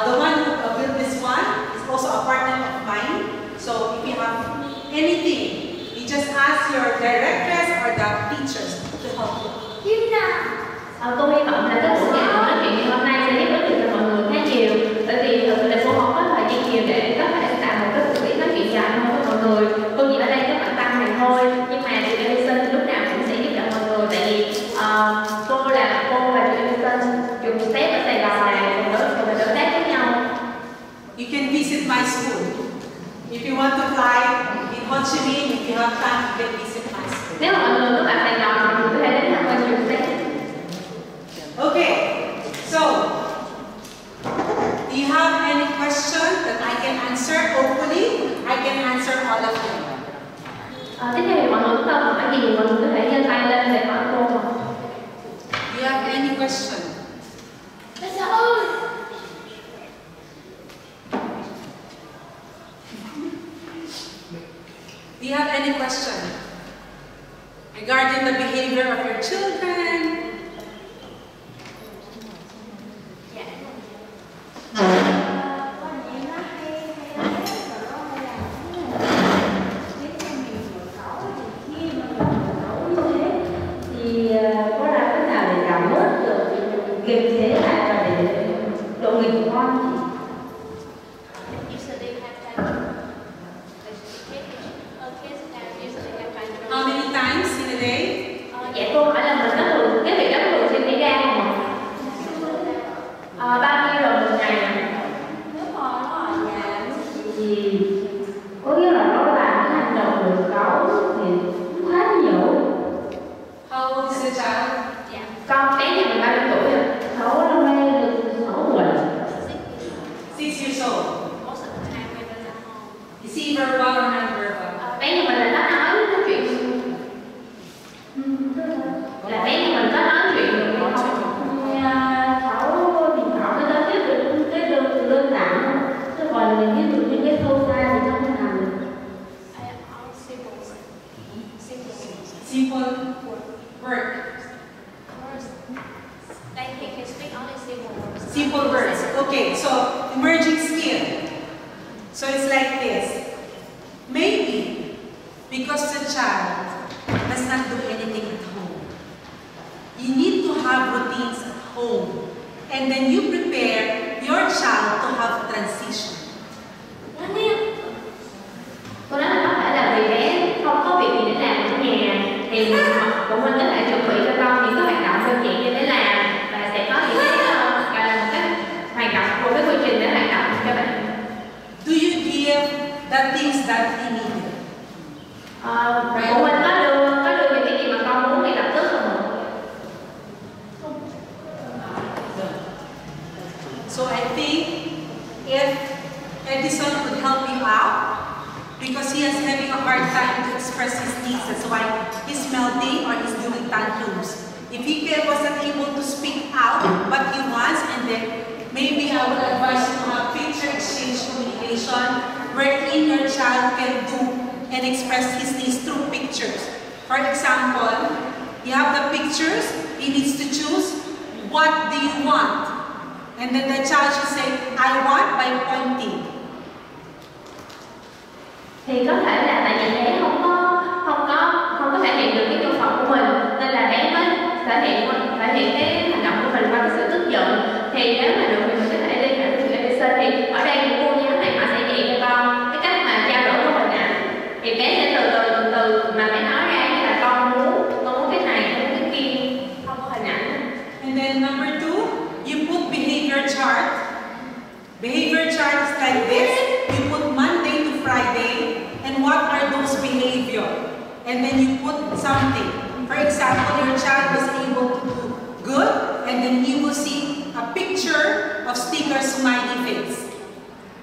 C: The one who built this one is also a partner of mine. So if you have anything, you just ask your directors or the teachers to help you.
A: Tôi hy vọng là cái buổi nói chuyện ngày hôm nay sẽ giúp ích được cho mọi người khá nhiều, bởi vì thực sự là cô không có thời gian nhiều để có thể tạo một cái buổi nói chuyện dài hơn với mọi người. Cô chỉ ở đây các bạn tăng này thôi, nhưng mà Trường Edyson lúc nào cũng sẽ giúp đỡ mọi người, tại vì cô và Trường Edyson dùng step ở Sài Gòn này cùng đối tác với nhau.
C: You can visit my school. If you want to fly in Ho Chi Minh, if you have time, you can visit my school.
A: Nếu mà mọi người có bạn Sài Gòn, mọi người có thể đến tham quan trường step.
C: Okay, so do you have any question that I can answer? Hopefully, I can answer all of them.
A: Tiếp theo thì mọi người có câu hỏi gì mọi người có thể giơ tay lên để hỏi cô.
C: question? Do you have any question regarding the behavior of your children? How many times in a day?
A: Dạ cô hỏi là mình có thường cái việc đó có thường xuyên xảy ra không ạ? Bao nhiêu lần một ngày ạ? Nếu mà nó ở nhà thì có nghĩa là nó làm cái hành động đường cấu thì cũng khá nhiều.
C: How old is the child?
A: Dạ. Con bé nhà mình bao nhiêu tuổi ạ? 6 năm nay được 6 tuổi.
C: 6 years old. Is he verbal or non-verbal?
A: Bé nhà mình là nói chuyện. Là bé nhà mình có nói chuyện được không? Cháu thì họ mới giao tiếp được cái đơn giản, chứ còn ví dụ những cái sâu xa thì không làm được.
C: Simple work. Simple words. Okay, so emerging skill. So it's like this. Maybe because the child does not do anything at home, you need to have routines at home, and then you prepare your child to have transition.
A: Cô nói là có thể là vì bé không có việc gì để làm ở nhà thì phụ huynh có thể chuẩn bị cho con những cái hoạt động đơn giản để làm và sẽ có những cái hoạt động một cái quy trình để hoạt động cho bạn.
C: Do you give the things that he needed?
A: Phụ huynh có đưa những cái gì mà con muốn ngay lập tức không ạ?
C: So I think if Edyson could help you out, because he is having a hard time to express his needs, that's why he's melting or he's doing tantrums. If he wasn't able to speak out what he wants, and then maybe I would advise you to have picture exchange communication, wherein your child can do and express his needs through pictures. For example, you have the pictures, he needs to choose, what do you want? And then the child should say, I want by pointing.
A: Thì có thể là tại vì bé không có thể hiện được cái nhu cầu của mình, nên là bé mới thể hiện cái hành động của mình qua cái sự tức giận. Thì nếu mà được thì mình có thể liên hệ với trường Edyson, thì ở đây những cô giáo này họ sẽ dạy cho con cái cách mà trao đổi với hình ảnh. Thì bé sẽ từ từ mà bé nói ra như là con muốn cái này, con muốn cái kia, không có hình ảnh.
C: And then number 2, you put behavior chart. Behavior chart is like this. You put Monday to Friday, and what are those behavior? And then you put something. For example, your child was able to do good, and then you will see a picture of sticker smiley face.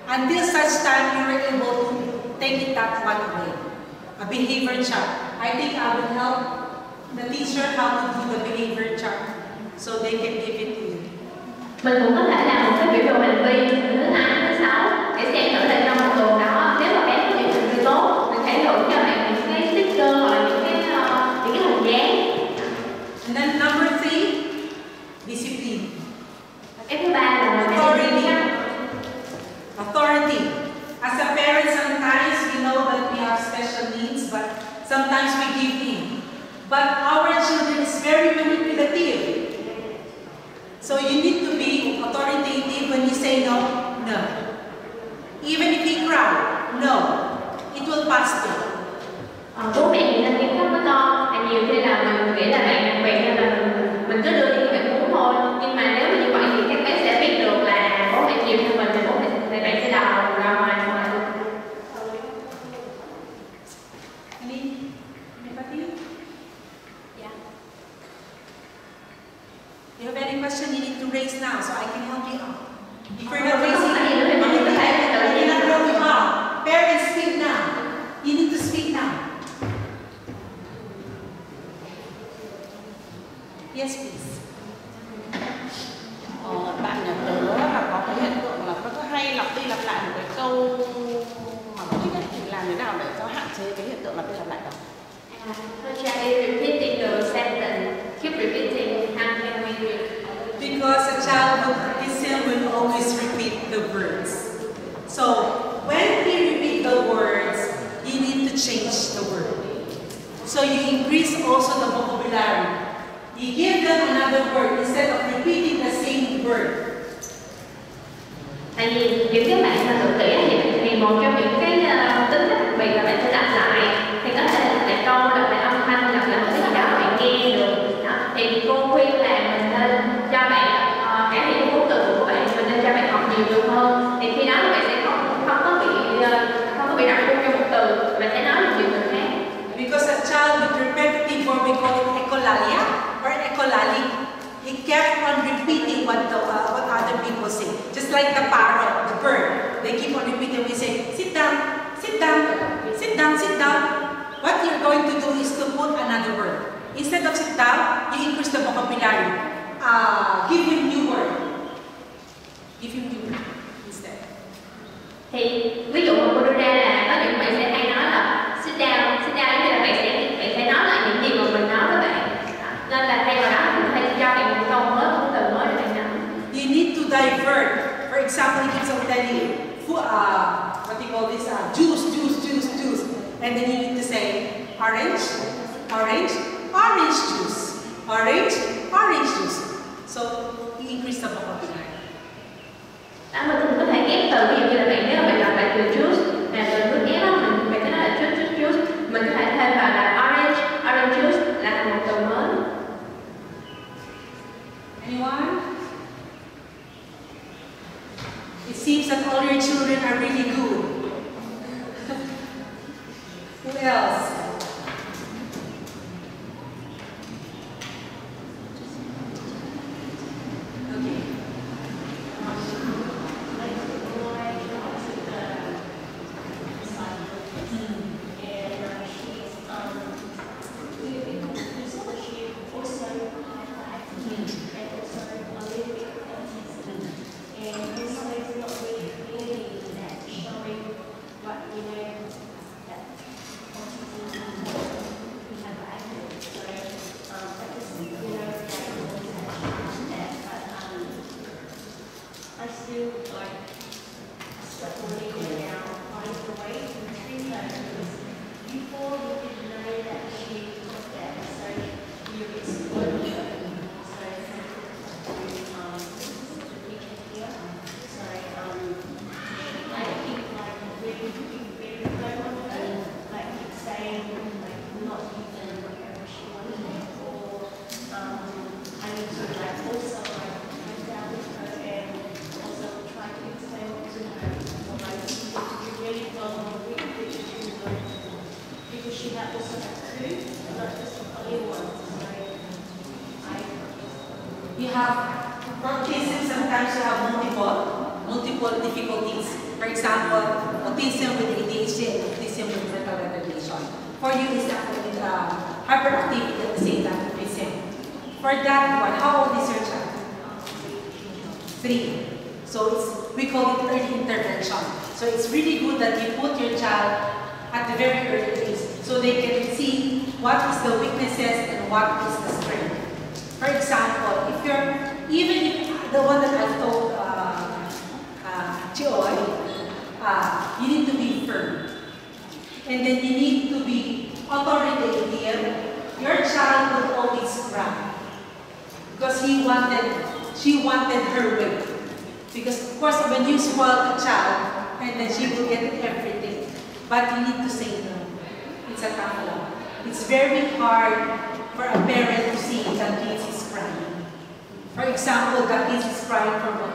C: Until such time you were able to take it that one way. A behavior chart. I think I will help the teacher how to do the behavior chart so they can give it to you.
A: Mình cũng có thể làm một cái biểu đồ hành vi thứ 2, thứ 6 để xem thử là trong một tuần đó nếu mà bé có những hành vi tốt, mình sẽ thưởng cho bạn những cái sticker hoặc là những cái hình dáng.
C: And then number 3, discipline.
A: Cái thứ 3 là
C: authority. Authority. As a parent, sometimes we know that we have special needs, but sometimes we give in. But our children is very manipulative. So you need to be authoritative when you say no, no. Even if he cries, no. It will pass through.
A: Bố mẹ thì nên nghiêm khắc với con. Nhiều khi là mình nghĩ là bạn đặc biệt nên là mình cứ đưa những bạn muốn thôi. Nhưng mà nếu mà như vậy thì các bé sẽ biết được là bố mẹ nhiều hơn mình thì bố mẹ bạn sẽ đào ra ngoài thôi.
C: Anybody? Yeah. You have any question you need to raise now so I can help you out. If you're not raising, I cannot help you out. Parents, speak now. You need to speak now.
D: cái hiện tượng lặp đi lặp lại đó.
A: Her child is repeating the sentence, keep repeating until we read.
C: Because a child with autism will always repeat the words. So when he repeats the words, you need to change the word. So you increase also the vocabulary. You give them another word instead of repeating the same word.
A: Tại vì những cái bạn tự kỷ thì một trong những cái tính cách đặc biệt là bạn sẽ lặp lại, thì có thể là lại câu, lặp lại âm thanh, lặp lại một cái gì đó bạn nghe được. Đó. Thì cô khuyên là mình nên cho bạn cải thiện vốn từ của bạn, mình nên cho bạn học nhiều từ hơn. Thì khi đó bạn sẽ không có bị ràng buộc trong một từ, bạn sẽ nói được nhiều từ khác.
C: Because a child with repetitive word, we call it echolalia or echolali, he kept on repeating what other people say. Just like the parrot, the bird, they keep on repeating. We say, sit down, sit down, sit down, sit down. What you're going to do is to put another word. Instead of sit down, you increase the vocabulary. Give him new word. Give him new word instead.
A: Thì ví dụ mà cô đưa ra là có những bạn sẽ hay nói là sit down, như là bạn sẽ nói lại những gì mà mình nói với bạn. Nên là thay vào đó mình hay cho bạn một câu mới, một từ mới để bạn nói.
C: You need to divert. For example, he keeps on telling you, what do you call this? Juice. And then you need to say, orange, juice. Orange juice. So you increase the vocabulary.
A: Mình có thể ghép từ, ví dụ như là bạn nếu mà bạn đọc lại từ juice, là từ nước ép á, bạn có nói là juice. Mình có thể thêm vào là orange juice là thành một từ mới.
C: Anyone? It seems that all your children are really good. Who else? Okay. You have, for autism, sometimes you have multiple difficulties. For example, autism with ADHD and autism with mental retardation. For you, it's actually hyperactivity at the same time, autism. For that one, how old is your child? 3. So we call it early intervention. So it's really good that you put your child at the very early age so they can see what is the weaknesses and what is the strength. For example, even if the one that I've told Chioy, you need to be firm. And then you need to be authoritative. Your child will always cry because she wanted her way. Because of course, when you spoil a child, and then she will get everything. But you need to say no. It's a tough love. It's very hard for a parent to see that kid is crying. For example, the kid is crying for what?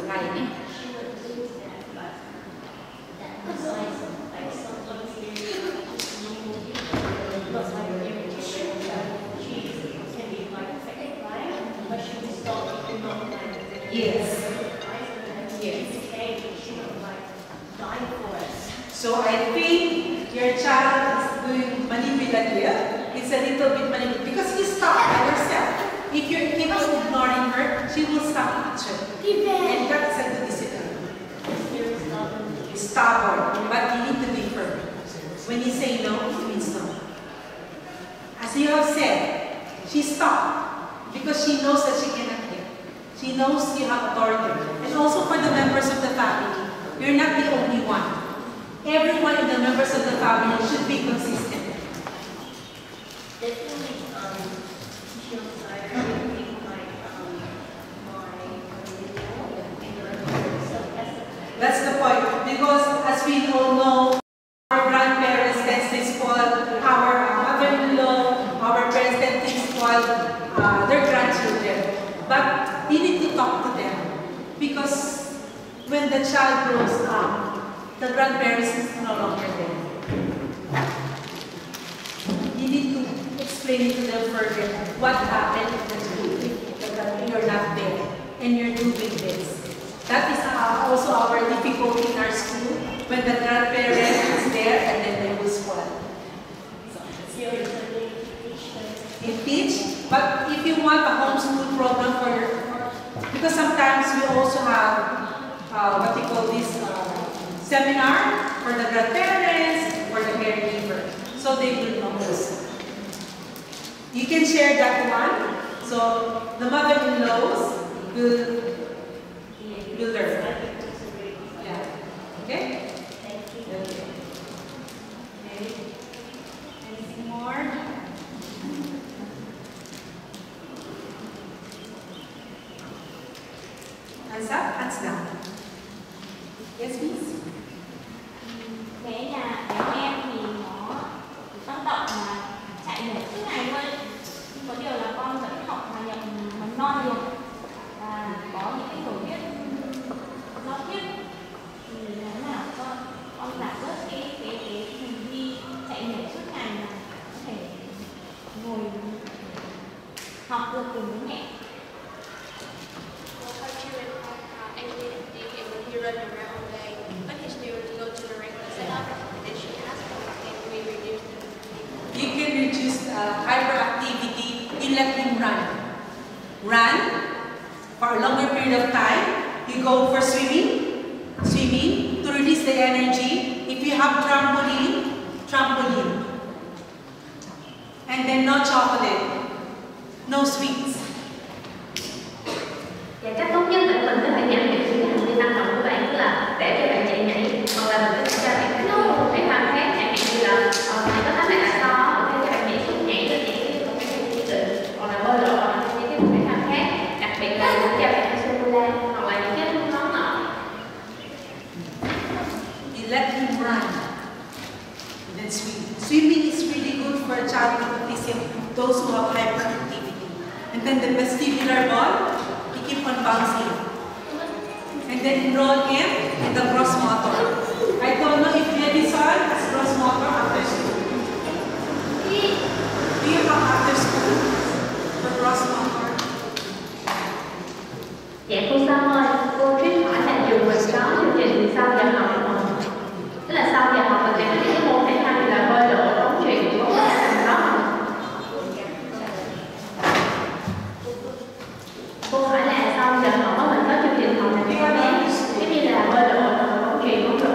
C: Right. Yes. So I think your child is doing manipulative. It's a little bit manipulative because you stop by yourself. If you keep on ignoring her, she will stop actually. And that's a good discipline. Stubborn, but you need to be firm. When you say no, it means no. As you have said, she stopped because she knows that she cannot get. She knows you have authority. And also for the members of the family, you're not the only one. Everyone in the members of the family should be consistent.
A: Definitely,
C: That's the point. Because as we all know, our grandparents tend to spoil our mother-in-law, our parents tend to spoil their grandchildren. But you need to talk to them. Because when the child grows up, the grandparents is no longer there. You need to explain it to them further. What happened if you're not there and you're doing this? That is also our difficulty in our school when the grandparents is there and then they will spoil. You teach, but if you want a homeschool program for your, because sometimes we also have what we call this seminar for the grandparents, for the caregiver, so they will know this. You can share that one, so the mother-in-laws will learn. Yeah. Okay?
A: Thank you.
C: Okay. Anything more? Hands up, hands down. Yes, please.
A: Cái nhà của em thì nó tác động là chạy nhảy suốt ngày luôn. Có điều là con vẫn học hòa nhập mầm non được và có những cái hiểu biết giao tiếp thì nó làm cho con giảm bớt cái hành vi chạy nhảy suốt ngày mà có thể ngồi học được cùng với mẹ.
D: Run around all day, but he's new to go to the regular setup, and then she asked him, can we reduce the
C: You can reduce hyperactivity. You let him run. Run for a longer period of time. You go for swimming to release the energy. If you have trampoline. And then no chocolate, no sweets.
A: Và cách tốt nhất là mình có thể giảm thiểu những cái hành vi tăng động của bạn, tức là để cho bạn chạy nhảy, hoặc là mình có thể cho bạn cái thể thao khác, chẳng hạn như là mình có thể là so, mình có thể cho bạn nhảy xuống nhảy lên những cái một cái nhất định, hoặc là bơi lội, hoặc là những cái thể thao khác, đặc biệt là cho bạn ăn sô cô la, hoặc là những cái món nọ.
C: You let him run. And then swim. Swimming is really good for a child with autism, those who have hyperactivity. And then the vestibular ball, keep on bouncing. And then enroll him in the gross motor. I don't know if Edyson has gross motor after school. Do you have after school for gross motor?
A: Dạ cô Sam ơi, cô Trip hỏi là dù mình có chương trình sau giờ học không? Tức là sau giờ học mình sẽ có những cái môn thể thao như là bơi lội, bóng chuyền, bóng đá tầm đó không? Cô hỏi là sau giờ học mình có chương trình học nào cho các bé, giống như là bơi lội, bóng chuyền, bóng rổ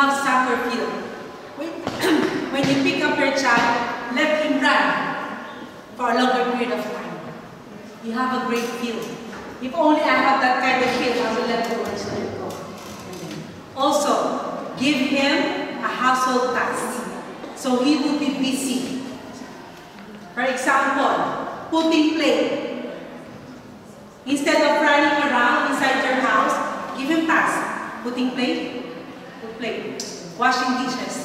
C: have soccer field. When you pick up your child, let him run for a longer period of time. You have a great field. If only I have that kind of field, I will let my children go. Also, give him a household task, so he will be busy. For example, putting plate. Instead of running around inside your house, give him tasks. Putting plate, put plate. Washing dishes.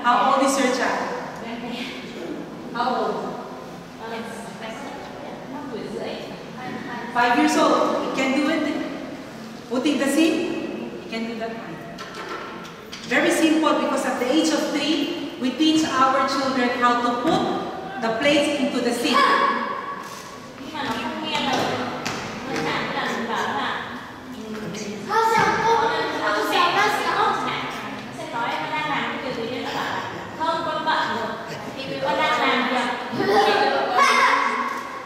C: How old is your child? How old? 5 years old. He can do it. Putting the seed, he can do that. Very simple, because at the age of 3, we teach our children how to put the plates into the seed.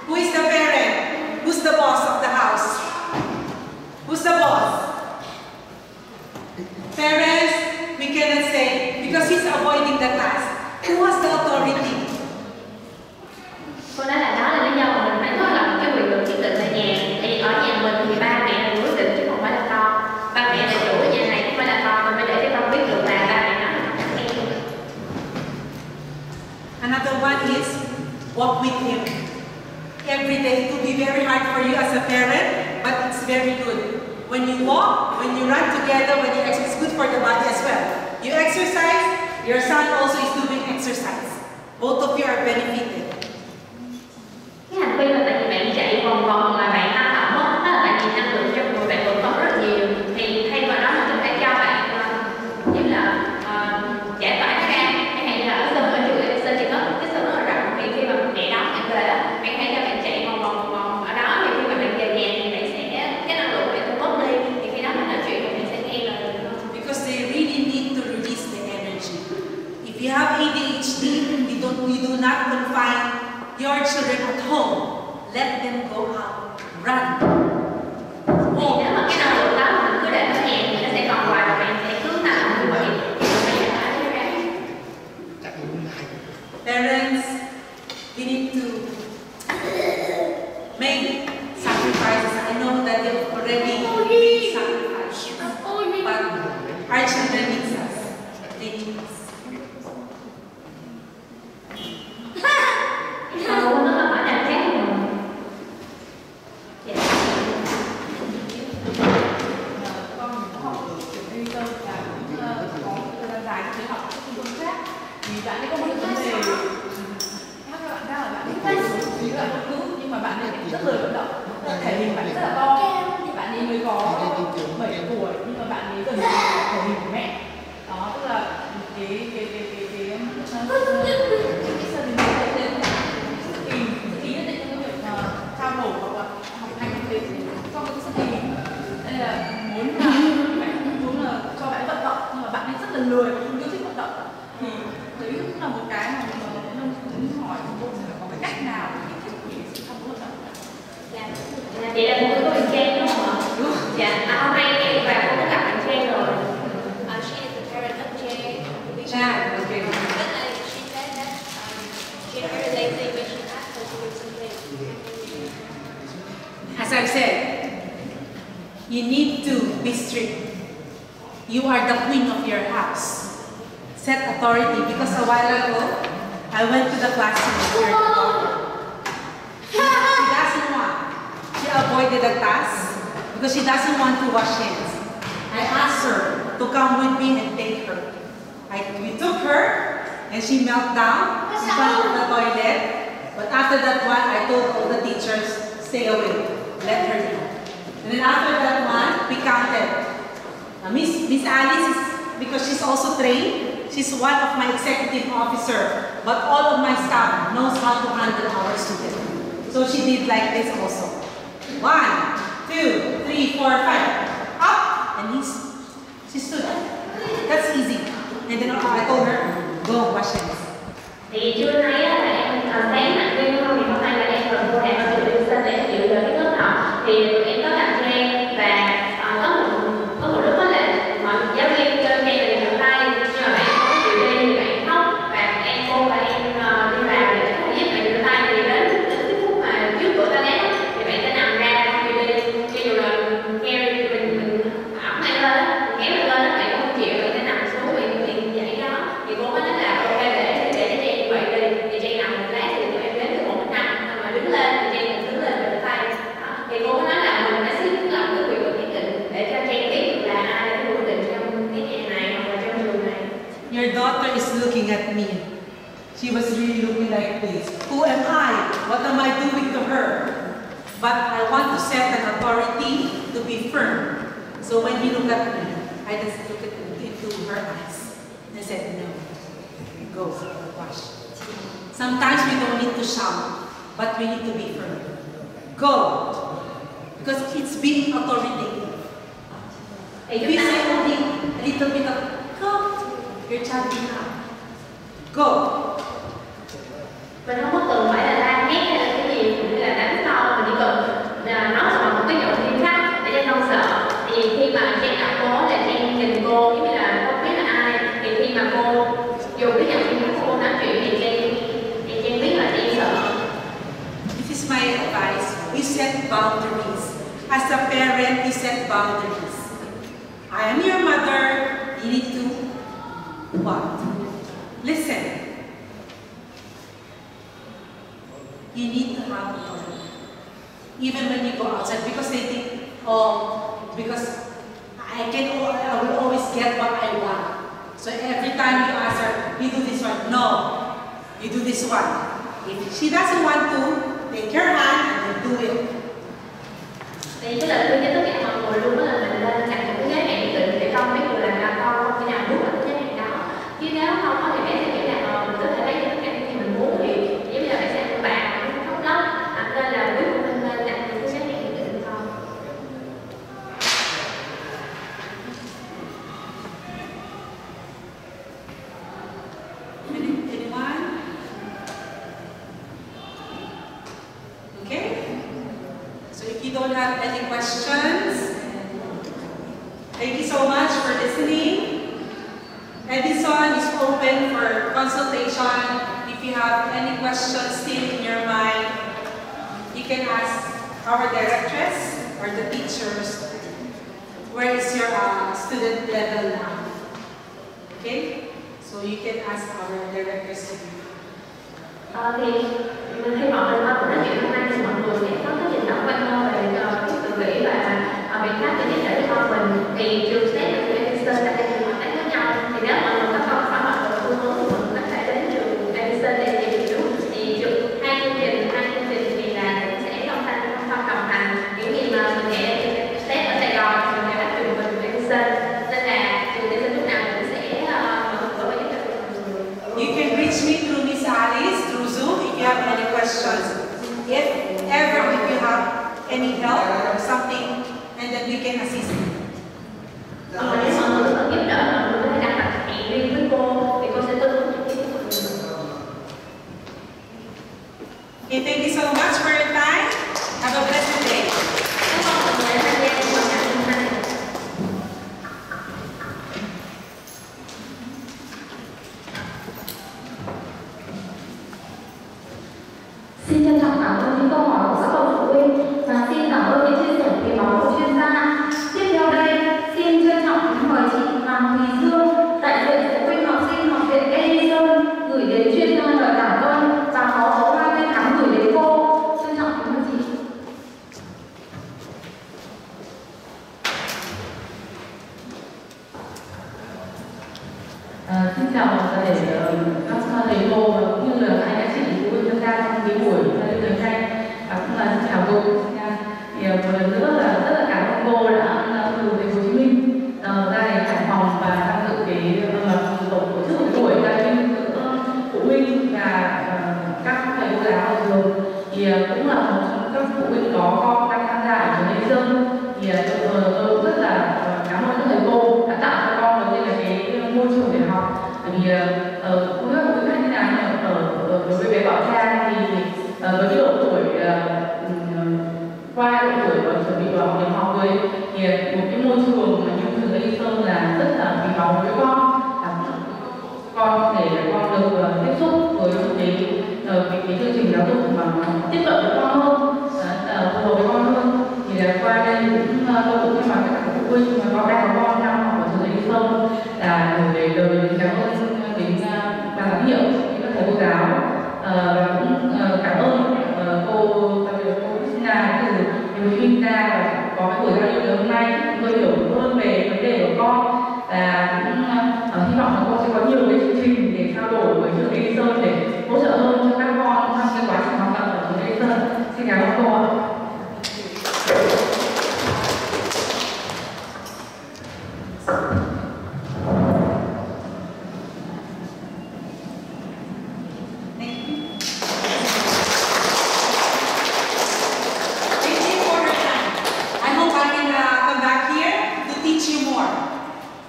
C: Who is the parent? Who's the boss of the house? Who's the boss? Parents, we cannot say, because he's avoiding the task. Who has the authority?
A: Cô nói là đó là lý do mà mình phải có lập cái quyền lực quyết định tại nhà. Tại vì ở nhà mình thì ba mẹ là người quyết định chứ không phải là con. Ba mẹ là chủ ở nhà này, không phải là con. Mình phải để cho con biết được là ba mẹ nói là không nghe.
C: Another one is walk with him. Every day it will be very hard for you as a parent, but it's very good. When you walk, when you run together, when you exercise, it's good for the body as well. You exercise, your son also is doing exercise. Both of you are benefited.
A: Cái hành vi mà tại vì bạn chạy vòng vòng là bạn tăng động mất, đó là tại vì năng lượng trong người bạn vẫn còn rất là nhiều. Thì thay vào đó mình phải cho bạn như là giải tỏa nó ra. Cái này là ở sân ở trường Edyson thì có cái sân rất là rộng. Thì khi mà mẹ đón bạn về đó, bạn hãy cho bạn chạy vòng vòng ở đó. Thì khi mà bạn về nhà thì bạn sẽ cái năng lượng bạn không mất đi. Thì khi đó mình nói chuyện thì bạn sẽ nghe lời được.
C: Because they really need to release the energy. If you have ADHD, you do not confine your children at home. Let them go out, run.
A: Thì nếu mà cái năng lượng đó mình cứ để ở nhà thì nó sẽ còn hoài và bạn sẽ cứ tạo như vậy. Thì mình phải giải tỏa nó ra.
C: Parents, we need to make sacrifices. I know that they already made sacrifices, but our children need us. They need us.
A: Không, nó là phải làm khác rồi. Dạ.
B: Con có học ở trường Edyson và cũng có thời gian dài để học các trung tâm khác. Thì bạn ấy có một vấn đề mắc các bạn ra là bạn ấy phải chỉ là ngôn ngữ, nhưng mà bạn ấy rất lười vận động, thể hình bạn ấy rất là to. Thì bạn ấy mới có 7 tuổi nhưng mà bạn ấy gần như là thể hình của mẹ. Đó, tức là cái sức kỳ nhất định trong cái việc trao đổi hoặc là học hành để trong cái sức kỳ. Đây là muốn là cho bạn vận động, nhưng mà bạn ấy rất là lười và không yêu thích vận động. Thì đấy cũng là một cái mà mình muốn hỏi cô là có cái cách nào để kích thích sự tham vận động.
A: Chị là một người có bạn Trang đúng không ạ? Dạ, hôm nay em và cô có gặp bạn Trang rồi.
D: She is the parent of Jay.
C: Chan, okay.
D: But she said that she's very lazy when she asked her to do something.
C: As I've said, you need to be strict. You are the queen of your house. Set authority, because a while ago, I went to the classroom with her daughter. She doesn't want. She avoided the task because she doesn't want to wash hands. I asked her to come with me and take her. We took her and she knelt down in front of the toilet. But after that one, I told all the teachers, stay away, let her go. And then after that one, we counted. Miss Alice, because she's also trained, she's one of my executive officer, but all of my staff knows how to handle our students. So she did like this also. 1, 2, 3, 4, 5. Up, and she stood up. That's easy. And then I told her, go wash hands.
A: Thì trưa nay là em sáng mạnh viên không, thì hôm nay là em cần cô em ở trường Edyson để chịu giờ cái lớp học. Thì em có gặp Trang và có một lúc
C: looking at me. She was really looking like this. Who am I? What am I doing to her? But I want to set an authority to be firm. So when he looked at me, I just looked into her eyes and said, no, go wash. Sometimes we don't need to shout, but we need to be firm. Go. Because it's being authoritative. If we say only a little bit of, go, you're chanting out. Go.
A: Mình không có cần phải là la hét hay là cái gì, hay là đánh to, mình chỉ cần là nói bằng một cái giọng nghiêm khắc để cho con sợ. Thì khi mà Trang gặp cô là Trang nhìn cô giống như là không biết là ai, thì khi mà cô dùng cái giọng nghiêm khắc cô nói chuyện thì Trang biết là Trang sợ.
C: This is my advice. We set boundaries. As a parent, we set boundaries. I am your mother. You need to what? Listen. You need to have authority. Even when you go outside, because they think, oh, because I will always get what I want. So every time you ask her, you do this one. No, you do this one. If she doesn't want to, take your hand and do it.
A: Thì cái lời khuyên cho tất cả mọi người luôn đó là mình lên đặt một cái giới hạn nhất định để con biết được là con không thể nào bước vào cái giới hạn đó. Chứ nếu không có thì bé sẽ nghĩ là mình có thể lấy tất cả những gì mình muốn, thì giống như là bé sẽ của bạn không đó. Nên là quý phụ huynh nên đặt những cái giới hạn nhất định cho con.
C: Anyone? Okay. So if you don't have any questions, thank you so much for listening. Edyson is open for consultation. If you have any questions still in your mind, you can ask our directress or the teachers. Where is your student level now? Okay? So you can ask our directors.
A: Thì mình hy vọng là qua buổi nói chuyện hôm nay thì mọi người sẽ có cái nhìn tổng quan hơn về cái tự kỷ và biện pháp để giải cho con mình. Thì trường xét và trường Edyson là hai trường hợp khác nhau. Thì nếu mọi người có câu hỏi hoặc là phương hướng thì mọi người có thể đến trường Edyson để tìm hiểu. Thì hai chương trình thì là cũng sẽ song đồng hành. Những gì mà mình sẽ xét ở Sài Gòn thì mình sẽ áp dụng vào trường Edyson. Nên là trường Edyson lúc nào cũng sẽ mở cửa và giúp đỡ mọi người.
C: You can reach me through Miss Alice, through Zoom, if you have any questions. If ever, if you have any help or something, and then we can assist you.
A: Nếu mọi người cần giúp đỡ, mọi người có thể đặt hẹn riêng với cô, thì cô sẽ tư vấn cho mọi người.
C: Okay, thank you so much for your time. Have a blessed day.
A: Cảm ơn mọi người đã tham gia trong buổi học hôm nay. Xin trân trọng cảm ơn những câu hỏi của các bậc phụ huynh và xin cảm ơn những chia sẻ quý báu của chuyên gia. Tiếp theo đây, xin trân trọng kính mời chị Hoàng Thùy Dương, đại diện phụ huynh học sinh học viện Edyson gửi đến chuyên gia lời cảm ơn và có bó hoa tươi thắm gửi đến cô. Trân trọng kính mời chị.
E: Xin chào toàn thể các thầy cô và cũng như là hai anh chị phụ huynh tham gia trong cái buổi lời khen, và cũng là xin chào cô. Thì một lần nữa là rất là cảm ơn cô đã từ thành phố Hồ Chí Minh ra đến Hải Phòng và tham dự cái tổ chức một buổi giao lưu giữa phụ huynh và các thầy cô giáo ở trường. Thì cũng là một trong các phụ huynh có con đang tham gia ở trường Edyson. Thì tôi cũng rất là cảm ơn các thầy cô đã tạo cho con đầu tiên là cái môi trường để học. Bởi vì không biết phụ huynh khác như nào, nhưng đối với bé Bảo Trang thì với cái độ tuổi qua độ tuổi và chuẩn bị vào nhập học rồi, thì một cái môi trường mà như trường Edyson là rất là quý báu với con để con được tiếp xúc với cái chương trình giáo dục mà tiếp cận với con hơn, phù hợp với con hơn. Thì qua đây cũng tôi cũng thay mặt các phụ huynh mà con đang có con đang học ở trường Edyson là gửi lời cảm ơn đến ban giám hiệu, các thầy cô giáo, và cũng cảm ơn cô Christina từ Hồ Chí Minh ra và có cái buổi giao lưu ngày hôm nay tôi hiểu hơn về vấn đề của con, và cũng hy vọng là cô sẽ có nhiều cái chương trình để trao đổi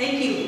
C: Thank you.